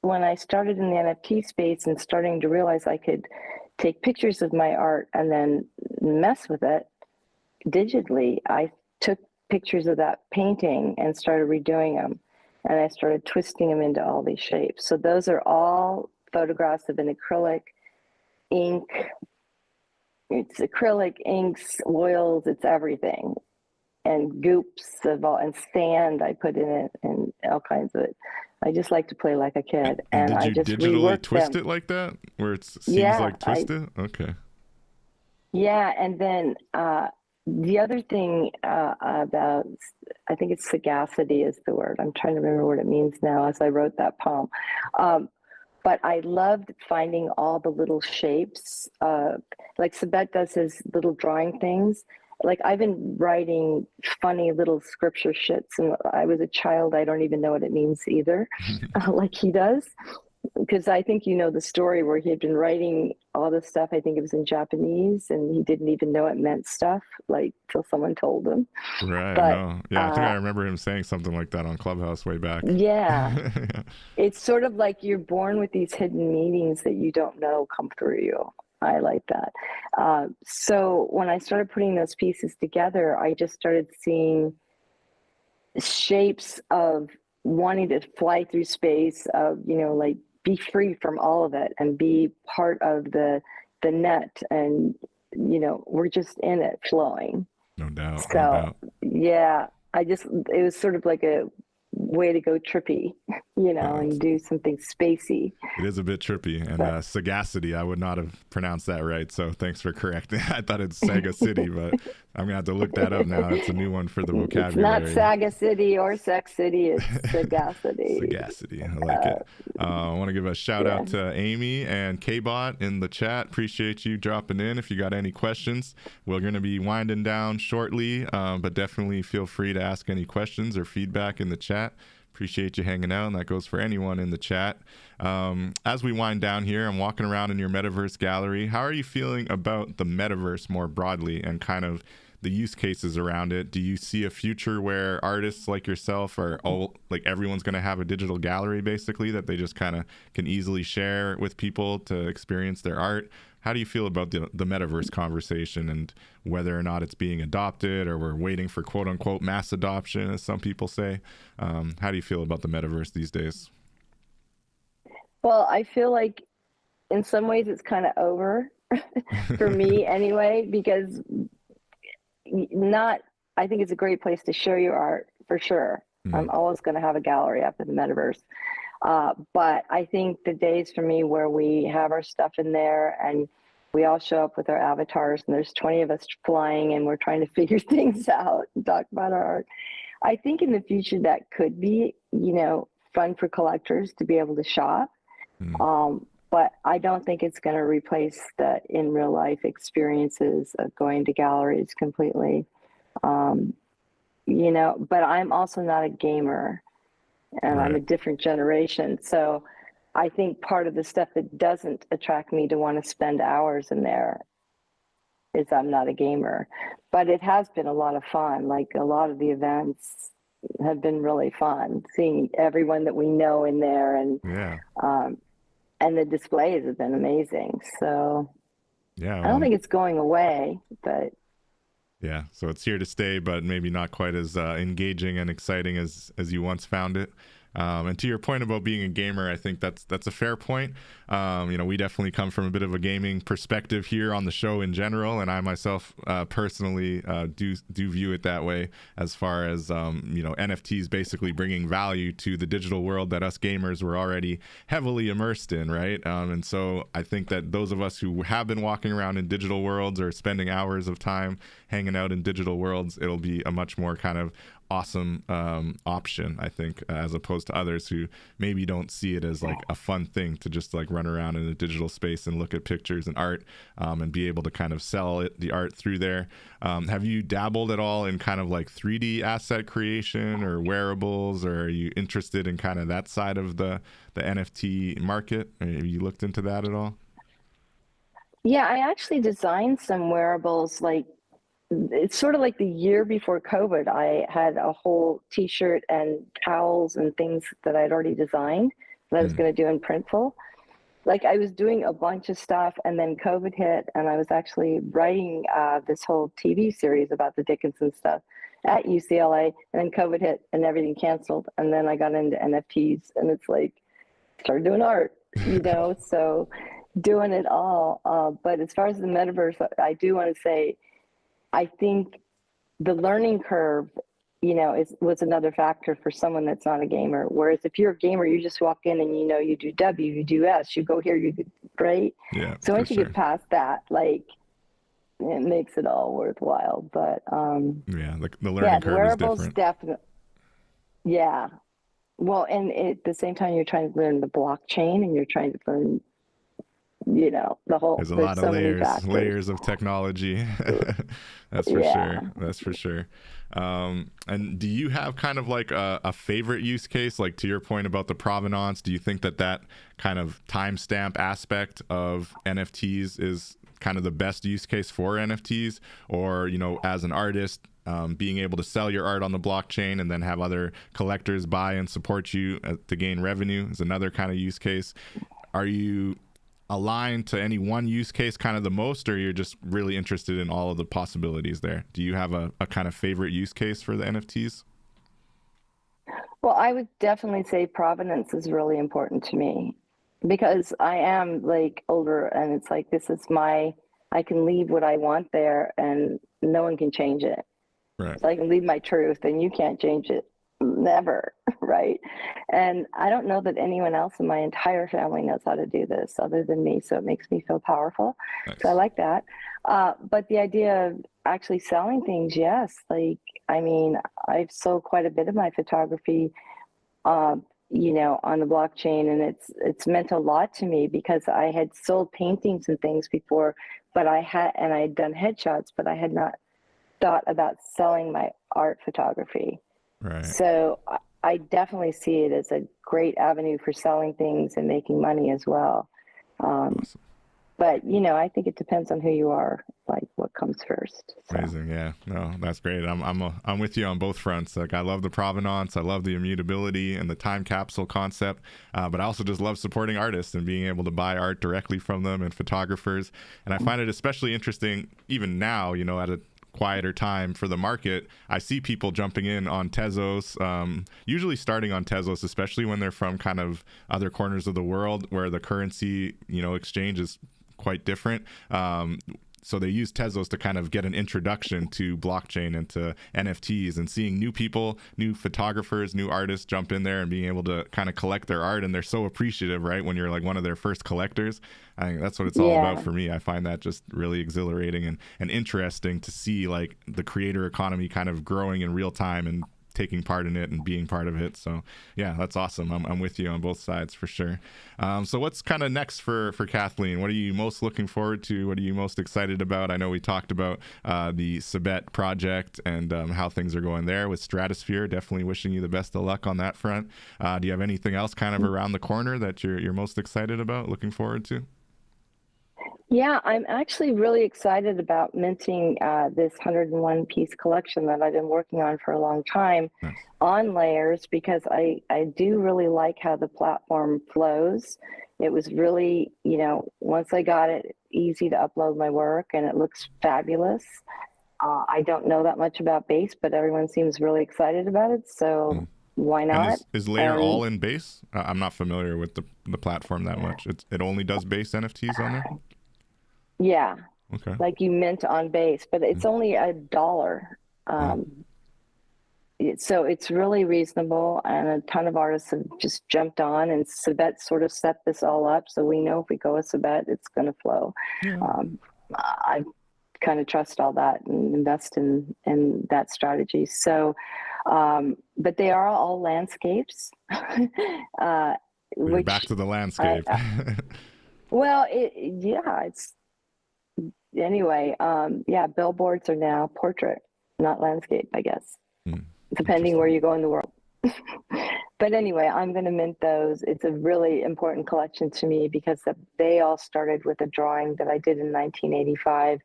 when I started in the NFT space and starting to realize I could take pictures of my art and then mess with it digitally, I took pictures of that painting and started redoing them. And I started twisting them into all these shapes. So those are all photographs of an acrylic ink. It's acrylic, inks, oils, it's everything. And goops of all, and sand I put in it, and all kinds of it. I just like to play like a kid. And did you I just digitally twist it like that, where it seems like twisted? Okay. Yeah, and then the other thing about, I think it's sagacity is the word. I'm trying to remember what it means now as I wrote that poem. But I loved finding all the little shapes. Like Sabet does his little drawing things. Like I've been writing funny little scripture shits, and I was a child. I don't even know what it means either, like he does. Because I think you know the story where he had been writing all this stuff. I think it was in Japanese, and he didn't even know it meant stuff, like till someone told him. Right. But, no. Yeah, I think I remember him saying something like that on Clubhouse way back. Yeah. It's sort of like you're born with these hidden meanings that you don't know come through you. I like that. So when I started putting those pieces together, I just started seeing shapes of wanting to fly through space, of, like be free from all of it and be part of the net. And, we're just in it flowing. No doubt. So, no doubt. Yeah, it was sort of like a way to go trippy, and do something spacey. It is a bit trippy. And sagacity, I would not have pronounced that right, so thanks for correcting. I thought it's Sega City, but I'm gonna have to look that up now. It's a new one for the vocabulary. It's not Saga City or Sex City, it's sagacity. Sagacity, I like it. I want to give a shout out to Amy and K-Bot in the chat. Appreciate you dropping in. If you got any questions, we're going to be winding down shortly, but definitely feel free to ask any questions or feedback in the chat. Appreciate you hanging out, and that goes for anyone in the chat. As we wind down here, I'm walking around in your metaverse gallery. How are you feeling about the metaverse more broadly and kind of the use cases around it? Do you see a future where artists like yourself are like everyone's going to have a digital gallery basically that they just kind of can easily share with people to experience their art? How do you feel about the metaverse conversation and whether or not it's being adopted, or we're waiting for quote unquote mass adoption, as some people say? How do you feel about the metaverse these days? Well, I feel like in some ways it's kind of over for me anyway, because I think it's a great place to show your art for sure. I'm always going to have a gallery up in the metaverse. But I think the days for me where we have our stuff in there and we all show up with our avatars and there's 20 of us flying and we're trying to figure things out and talk about our art. I think in the future that could be, fun for collectors to be able to shop. But I don't think it's going to replace the in real life experiences of going to galleries completely. But I'm also not a gamer. And Right. I'm a different generation. So I think part of the stuff that doesn't attract me to want to spend hours in there is I'm not a gamer. But it has been a lot of fun. Like a lot of the events have been really fun, seeing everyone that we know in there, and the displays have been amazing. So I don't think it's going away, but yeah, so it's here to stay, but maybe not quite as engaging and exciting as you once found it. And to your point about being a gamer, I think that's a fair point. We definitely come from a bit of a gaming perspective here on the show in general, and I myself personally do view it that way, as far as NFTs basically bringing value to the digital world that us gamers were already heavily immersed in, right? And so I think that those of us who have been walking around in digital worlds or spending hours of time hanging out in digital worlds, it'll be a much more kind of awesome option, I think, as opposed to others who maybe don't see it as like a fun thing to just like run around in a digital space and look at pictures and art, and be able to kind of sell the art through there. Have you dabbled at all in kind of like 3D asset creation or wearables, or are you interested in kind of that side of the NFT market? Have you looked into that at all? Yeah, I actually designed some wearables. Like, it's sort of like the year before COVID, I had a whole t-shirt and towels and things that I'd already designed that I was going to do in Printful. Like, I was doing a bunch of stuff, and then COVID hit, and I was actually writing this whole TV series about the Dickinson stuff at UCLA, and then COVID hit and everything canceled. And then I got into NFTs, and it's like, started doing art, so doing it all. But as far as the metaverse, I do want to say, I think the learning curve, was another factor for someone that's not a gamer. Whereas if you're a gamer, you just walk in and you do W, you do S, you go here, you do, right? Yeah. So once you get past that, like, it makes it all worthwhile. But the learning curve is different. Definitely. Yeah. Well, and at the same time, you're trying to learn the blockchain, and you're trying to learn, the whole. There's a lot of layers of technology. That's for sure. That's for sure. And do you have kind of like a favorite use case? Like, to your point about the provenance, do you think that kind of timestamp aspect of NFTs is kind of the best use case for NFTs? Or, as an artist, being able to sell your art on the blockchain and then have other collectors buy and support you to gain revenue is another kind of use case. Are you aligned to any one use case kind of the most, or you're just really interested in all of the possibilities there? Do you have a kind of favorite use case for the NFTs? Well, I would definitely say provenance is really important to me, because I am like older, and it's like, I can leave what I want there and no one can change it. Right. So I can leave my truth and you can't change it. Never. Right. And I don't know that anyone else in my entire family knows how to do this other than me. So it makes me feel powerful. Nice. So I like that. But the idea of actually selling things, yes. Like, I mean, I've sold quite a bit of my photography, on the blockchain, and it's meant a lot to me, because I had sold paintings and things before, but I had done headshots, but I had not thought about selling my art photography. Right. So I definitely see it as a great avenue for selling things and making money as well. Um, Awesome. but I think it depends on who you are, like what comes first. So. Amazing. Yeah, no, that's great. I'm with you on both fronts. Like, I love the provenance, I love the immutability and the time capsule concept, but I also just love supporting artists and being able to buy art directly from them and photographers. And I find it especially interesting even now, at a quieter time for the market. I see people jumping in on Tezos, usually starting on Tezos, especially when they're from kind of other corners of the world where the currency, exchange is quite different. So they use Tezos to kind of get an introduction to blockchain and to NFTs, and seeing new people, new photographers, new artists jump in there and being able to kind of collect their art. And they're so appreciative, right? When you're like one of their first collectors. I think that's what it's all about for me. I find that just really exhilarating and interesting to see like the creator economy kind of growing in real time and taking part in it and being part of it. So yeah, that's awesome. I'm with you on both sides for sure. So what's kind of next for Kathleen? What are you most looking forward to? What are you most excited about? I know we talked about the Cebet project and how things are going there with Stratosphere. Definitely wishing you the best of luck on that front. Do you have anything else kind of around the corner that you're most excited about, looking forward to? Yeah, I'm actually really excited about minting this 101 piece collection that I've been working on for a long time. Nice. On layers, because I do really like how the platform flows. It was really, once I got it, easy to upload my work and it looks fabulous. I don't know that much about Base, but everyone seems really excited about it. So why not? And is Layer all in Base? I'm not familiar with the platform that much. It only does Base NFTs on there? Yeah. Okay. Like you mint on Base, but it's only $1. So it's really reasonable, and a ton of artists have just jumped on, and Cebet sort of set this all up. So we know if we go with Cebet, it's going to flow. Yeah. I kind of trust all that and invest in that strategy. So, but they are all landscapes. We're back to the landscape. Well, it's anyway. Yeah, billboards are now portrait, not landscape, I guess. Depending where you go in the world. But anyway, I'm going to mint those. It's a really important collection to me because they all started with a drawing that I did in 1985.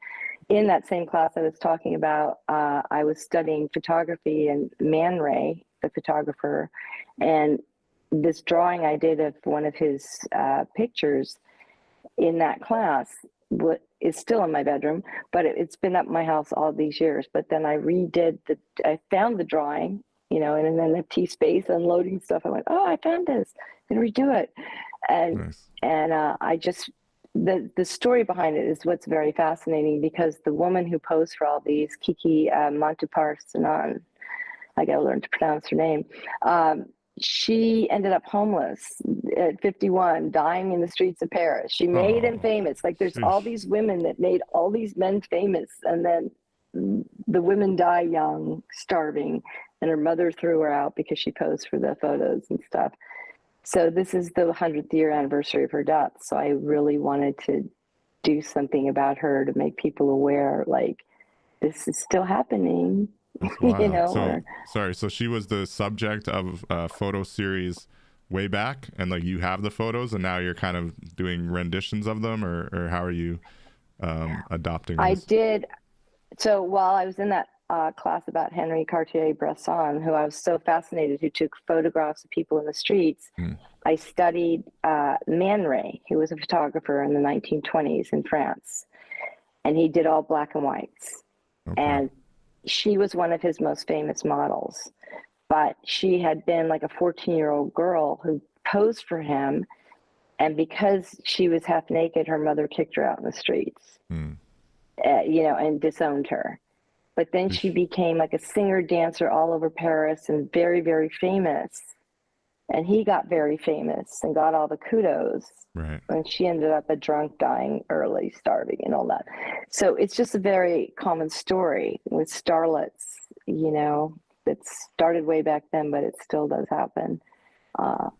In that same class I was talking about, I was studying photography, and Man Ray, the photographer, and this drawing I did of one of his pictures in that class is still in my bedroom, but it's been up my house all these years. But then I I found the drawing, in an NFT space, unloading stuff. I went, oh, I found this, I'm gonna redo it. And Nice. I just, the story behind it is what's very fascinating, because the woman who posed for all these, Kiki Monteparsanan, I gotta learn to pronounce her name. She ended up homeless at 51, dying in the streets of Paris. She made him famous. Like, there's all these women that made all these men famous, and then the women die young, starving, and her mother threw her out because she posed for the photos and stuff. So this is the 100th year anniversary of her death. So I really wanted to do something about her to make people aware, like, this is still happening. Wow. So she was the subject of a photo series way back, and like you have the photos, and now you're kind of doing renditions of them, or how are you adopting this? I did. So while I was in that class about Henri Cartier-Bresson, who I was so fascinated, who took photographs of people in the streets, I studied Man Ray, who was a photographer in the 1920s in France, and he did all black and whites. Okay. And she was one of his most famous models, but she had been like a 14-year-old girl who posed for him. And because she was half naked, her mother kicked her out in the streets, and disowned her. But then she became like a singer, dancer all over Paris, and very, very famous. And he got very famous and got all the kudos. Right. And she ended up a drunk, dying early, starving, and all that. So it's just a very common story with starlets, that started way back then, but it still does happen,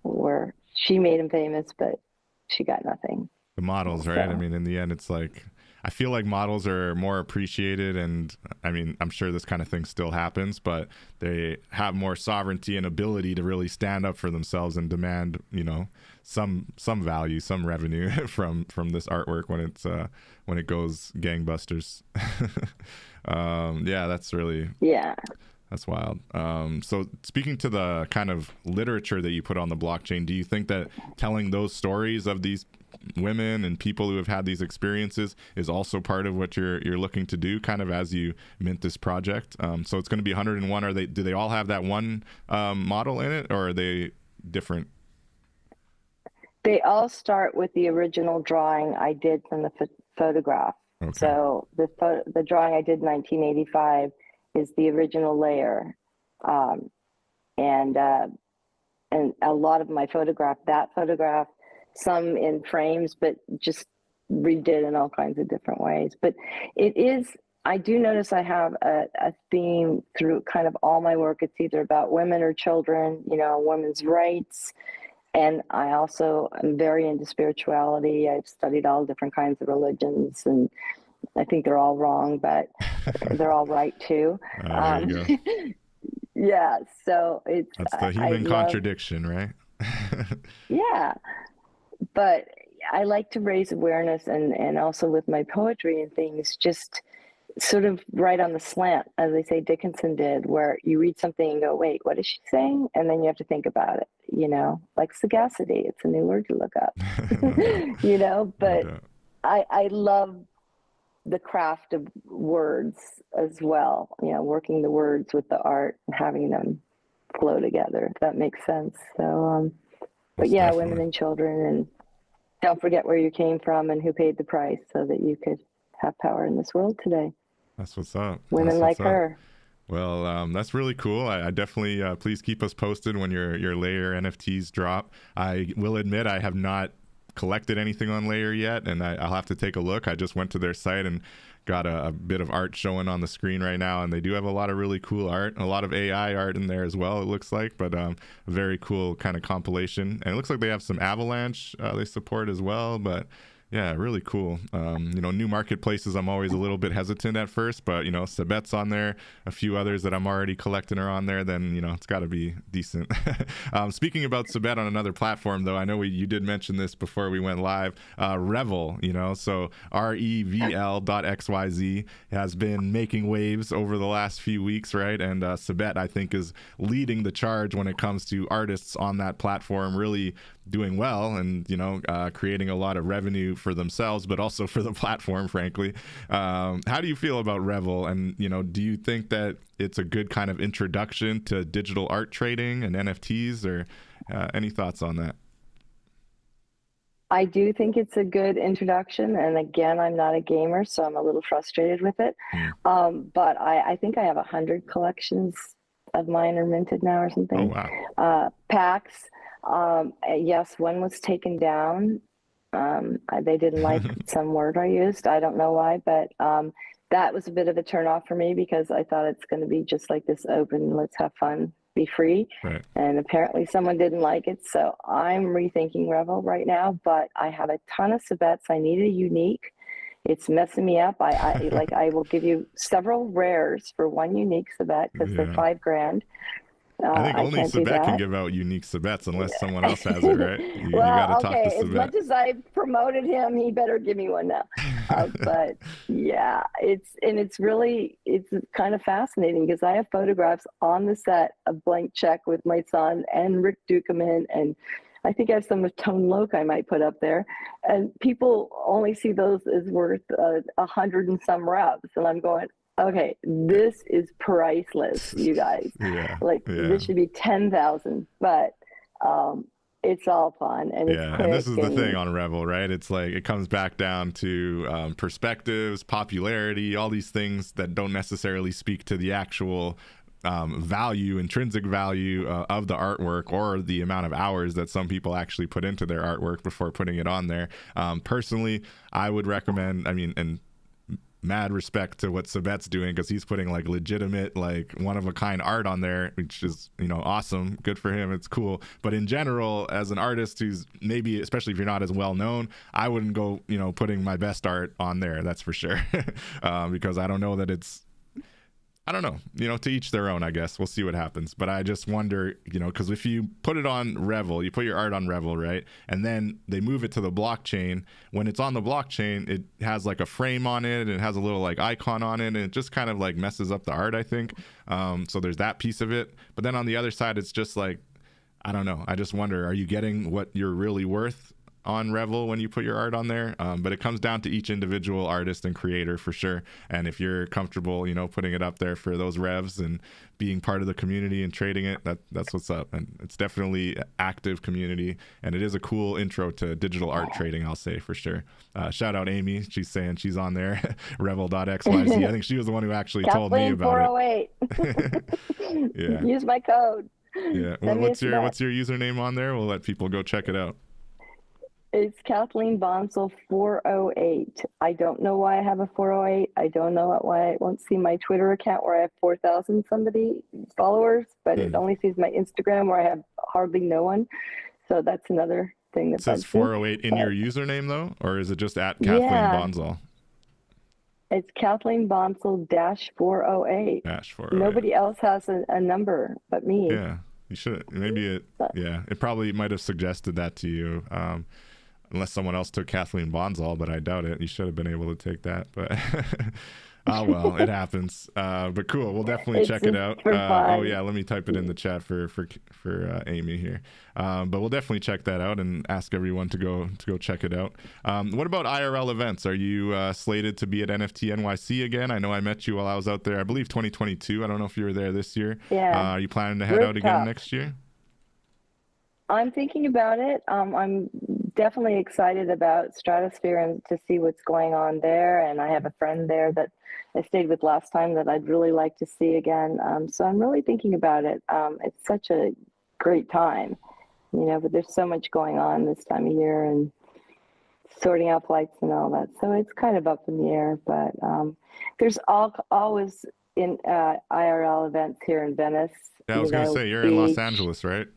where she made him famous, but she got nothing. The models, right? I mean, in the end, it's like, I feel like models are more appreciated, and I mean, I'm sure this kind of thing still happens, but they have more sovereignty and ability to really stand up for themselves and demand, some value, some revenue from this artwork when it goes gangbusters. Yeah, that's really, that's wild. So speaking to the kind of literature that you put on the blockchain, do you think that telling those stories of these women and people who have had these experiences is also part of what you're looking to do kind of as you mint this project? So it's going to be 101. Do they all have that one model in it, or are they different? They all start with the original drawing I did from the photograph. Okay. So the drawing I did in 1985 is the original layer. And a lot of my photograph, some in frames, but just redid in all kinds of different ways. But I do notice I have a theme through kind of all my work. It's either about women or children, women's rights. And I also am very into spirituality. I've studied all different kinds of religions, and I think they're all wrong, but they're all right too. There you go. Yeah, so that's the human contradiction, right? Yeah, but I like to raise awareness, and also with my poetry and things, just sort of right on the slant, as they say Dickinson did, where you read something and go, wait, what is she saying? And then you have to think about it, like sagacity. It's a new word to look up, but I love the craft of words as well, working the words with the art and having them flow together, if that makes sense. So, but yeah, definitely. Women and children, and don't forget where you came from and who paid the price so that you could have power in this world today. That's what's up. Women like her. Well, that's really cool. I definitely, please keep us posted when your Layer NFTs drop. I will admit I have not collected anything on Layer yet, and I'll have to take a look. I just went to their site and got a bit of art showing on the screen right now, and they do have a lot of really cool art, a lot of AI art in there as well, it looks like, but a very cool kind of compilation. And it looks like they have some Avalanche they support as well, but yeah, really cool. New marketplaces, I'm always a little bit hesitant at first, but Sabet's on there, a few others that I'm already collecting are on there, then it's got to be decent. Speaking about Sabet on another platform, though, I know you did mention this before we went live. Revel, so REVL.xyz has been making waves over the last few weeks, right? And Sabet, I think, is leading the charge when it comes to artists on that platform, really doing well and creating a lot of revenue for themselves, but also for the platform, frankly. How do you feel about Revel, and do you think that it's a good kind of introduction to digital art trading and NFTs, or any thoughts on that? I do think it's a good introduction, and again, I'm not a gamer, so I'm a little frustrated with it. But I think I have 100 collections of mine are minted now or something. Oh, wow. Packs. Yes, one was taken down. They didn't like some word I used. I don't know why, but that was a bit of a turnoff for me, because I thought it's going to be just like this open, let's have fun, be free. Right. And apparently someone didn't like it. So I'm rethinking Revel right now, but I have a ton of Sabets. I need a unique. It's messing me up. I will give you several rares for one unique Sabet, because they're $5,000. I think only Sabet can give out unique Sabets unless someone else has it, right? You got to talk to Sabet. As much as I've promoted him, he better give me one now. But yeah, it's kind of fascinating, because I have photographs on the set of Blank Check with my son and Rick Dukeman, and I think I have some of Tone Loc I might put up there, and people only see those as worth 100 and some reps, and I'm going, okay, this is priceless, you guys. This should be 10,000, but it's all fun, and it's quick, and this is the thing on Revel, right? It's like it comes back down to perspectives, popularity, all these things that don't necessarily speak to the actual intrinsic value of the artwork, or the amount of hours that some people actually put into their artwork before putting it on there. Personally, I would recommend, and mad respect to what Sabet's doing, because he's putting like legitimate, like one of a kind art on there, which is, you know, awesome. Good for him. It's cool. But in general, as an artist who's maybe, especially if you're not as well known, I wouldn't go, you know, putting my best art on there. That's for sure. Because I don't know that it's, I don't know, you know, to each their own, I guess. We'll see what happens. But I just wonder, you know, because if you put it on Revel, you put your art on Revel, right? And then they move it to the blockchain. When it's on the blockchain, it has like a frame on it and it has a little like icon on it. And it just kind of like messes up the art, I think. So there's that piece of it. But then on the other side, it's just like, I don't know. I just wonder, are you getting what you're really worth on Revel when you put your art on there? But it comes down to each individual artist and creator for sure. And if you're comfortable, you know, putting it up there for those revs and being part of the community and trading it, that's what's up. And it's definitely an active community, and it is a cool intro to digital art trading, I'll say for sure. Shout out Amy. She's saying she's on there, revel.xyz. I think she was the one who actually told me about it. 408. Yeah. Use my code. Yeah. What's your username on there? We'll let people go check it out. It's Kathleen Bonsall 408. I don't know why I have a 408. I don't know why I won't see my Twitter account where I have 4,000 somebody followers, but it only sees my Instagram where I have hardly no one. So that's another thing that it says 408 in your username though, or is it just at Kathleen Bonsall? It's Kathleen Bonsall -408. -408. Nobody else has a number but me. Yeah, you should. Maybe it probably might have suggested that to you. Unless someone else took Kathleen Bonsall, but I doubt it. You should have been able to take that, but oh well, it happens. But cool, we'll definitely check it out. Oh yeah, let me type it in the chat for Amy here. But we'll definitely check that out and ask everyone to go check it out. What about IRL events? Are you slated to be at NFT NYC again? I know I met you while I was out there, I believe 2022. I don't know if you were there this year. Yeah. Are you planning to head out again next year? I'm thinking about it. I'm definitely excited about Stratosphere and to see what's going on there. And I have a friend there that I stayed with last time that I'd really like to see again. So I'm really thinking about it. It's such a great time, you know, but there's so much going on this time of year and sorting out flights and all that. So it's kind of up in the air, but there's always in IRL events here in Venice. Yeah, I was going to say, you're in Los Angeles, right?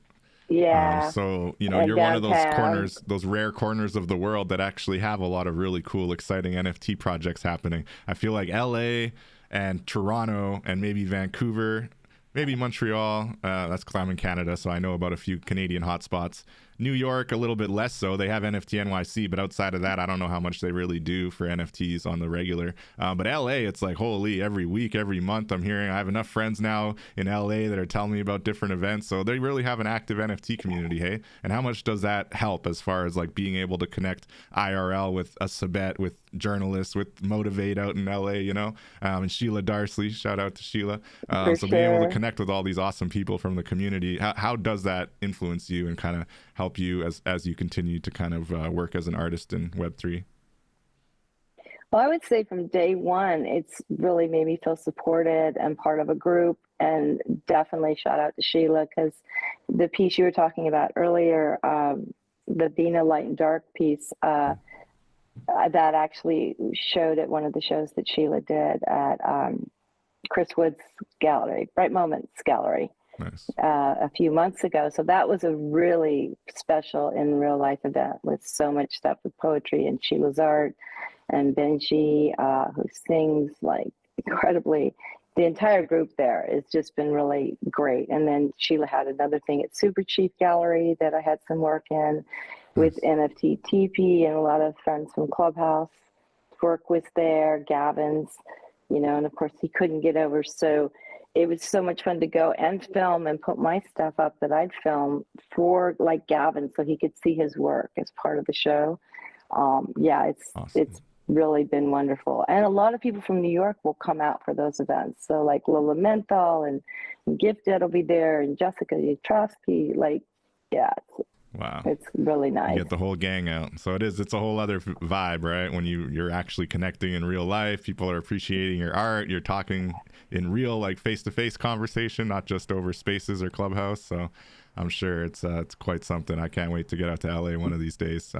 Yeah. So, you know, you're one of those corners, those rare corners of the world that actually have a lot of really cool, exciting NFT projects happening. I feel like LA and Toronto and maybe Vancouver, maybe Montreal. That's because I'm in Canada, so I know about a few Canadian hotspots. New York, a little bit less so. They have NFT NYC, but outside of that, I don't know how much they really do for NFTs on the regular. But LA, it's like, holy, every week, every month, I'm hearing. I have enough friends now in LA that are telling me about different events. So they really have an active NFT community, hey? And how much does that help as far as like being able to connect IRL with a Sabet, with journalists, with Motivate out in LA, you know? And Sheila Darsley, shout out to Sheila. So being able to connect with all these awesome people from the community, how does that influence you and kind of help you as you continue to kind of work as an artist in Web3? Well, I would say from day one, it's really made me feel supported and part of a group. And definitely shout out to Sheila, because the piece you were talking about earlier, the Bina Light and Dark piece, that actually showed at one of the shows that Sheila did at Chris Wood's gallery, Bright Moments Gallery. Nice. A few months ago. So that was a really special in real life event with so much stuff with poetry and Sheila's art and Benji, who sings like incredibly. The entire group there has just been really great. And then Sheila had another thing at Super Chief Gallery that I had some work in with NFT TP, and a lot of friends from Clubhouse. Work was there, Gavin's, you know, and of course he couldn't get over. So it was so much fun to go and film and put my stuff up that I'd film for like Gavin so he could see his work as part of the show. Yeah, it's awesome. It's really been wonderful. And a lot of people from New York will come out for those events. So like Lola Menthol and Gifted will be there and Jessica Yatrosky, like, yeah. Wow. It's really nice. You get the whole gang out. So it's a whole other vibe, right? When you're actually connecting in real life, people are appreciating your art, you're talking in real, like face-to-face conversation, not just over spaces or Clubhouse. So I'm sure it's quite something. I can't wait to get out to LA one of these days.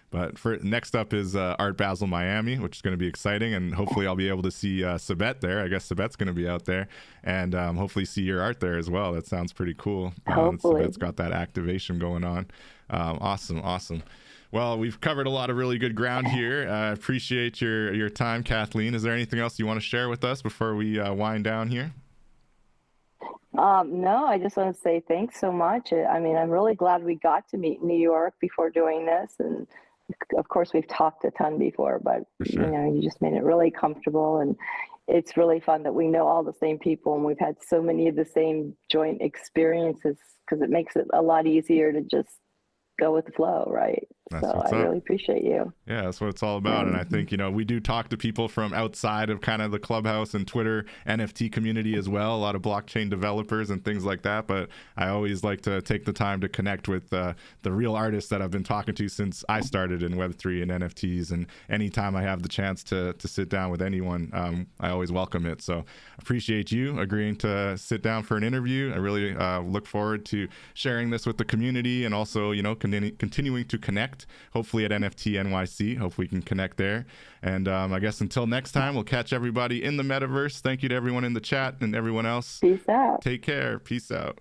But for next up is Art Basel Miami, which is going to be exciting, and hopefully I'll be able to see Sabette there. I guess Sabette's going to be out there, and hopefully see your art there as well. That sounds pretty cool. Hopefully. Sabette's got that activation going on. Awesome. Well, we've covered a lot of really good ground here. I appreciate your time, Kathleen. Is there anything else you want to share with us before we wind down here? No, I just want to say thanks so much. I mean, I'm really glad we got to meet in New York before doing this. And of course, we've talked a ton before, but Sure. you know, you just made it really comfortable. And it's really fun that we know all the same people and we've had so many of the same joint experiences, because it makes it a lot easier to just go with the flow, right? That's So what's I up. really appreciate you. Yeah, that's what it's all about. And I think, you know, we do talk to people from outside of kind of the Clubhouse and Twitter NFT community as well, a lot of blockchain developers and things like that. But I always like to take the time to connect with the real artists that I've been talking to since I started in Web3 and NFTs. And anytime I have the chance to sit down with anyone, I always welcome it. So appreciate you agreeing to sit down for an interview. I really look forward to sharing this with the community, and also, you know, continuing to connect, hopefully at NFT NYC. Hopefully we can connect there. And I guess until next time, we'll catch everybody in the metaverse. Thank you to everyone in the chat and everyone else. Peace out. Take care. Peace out.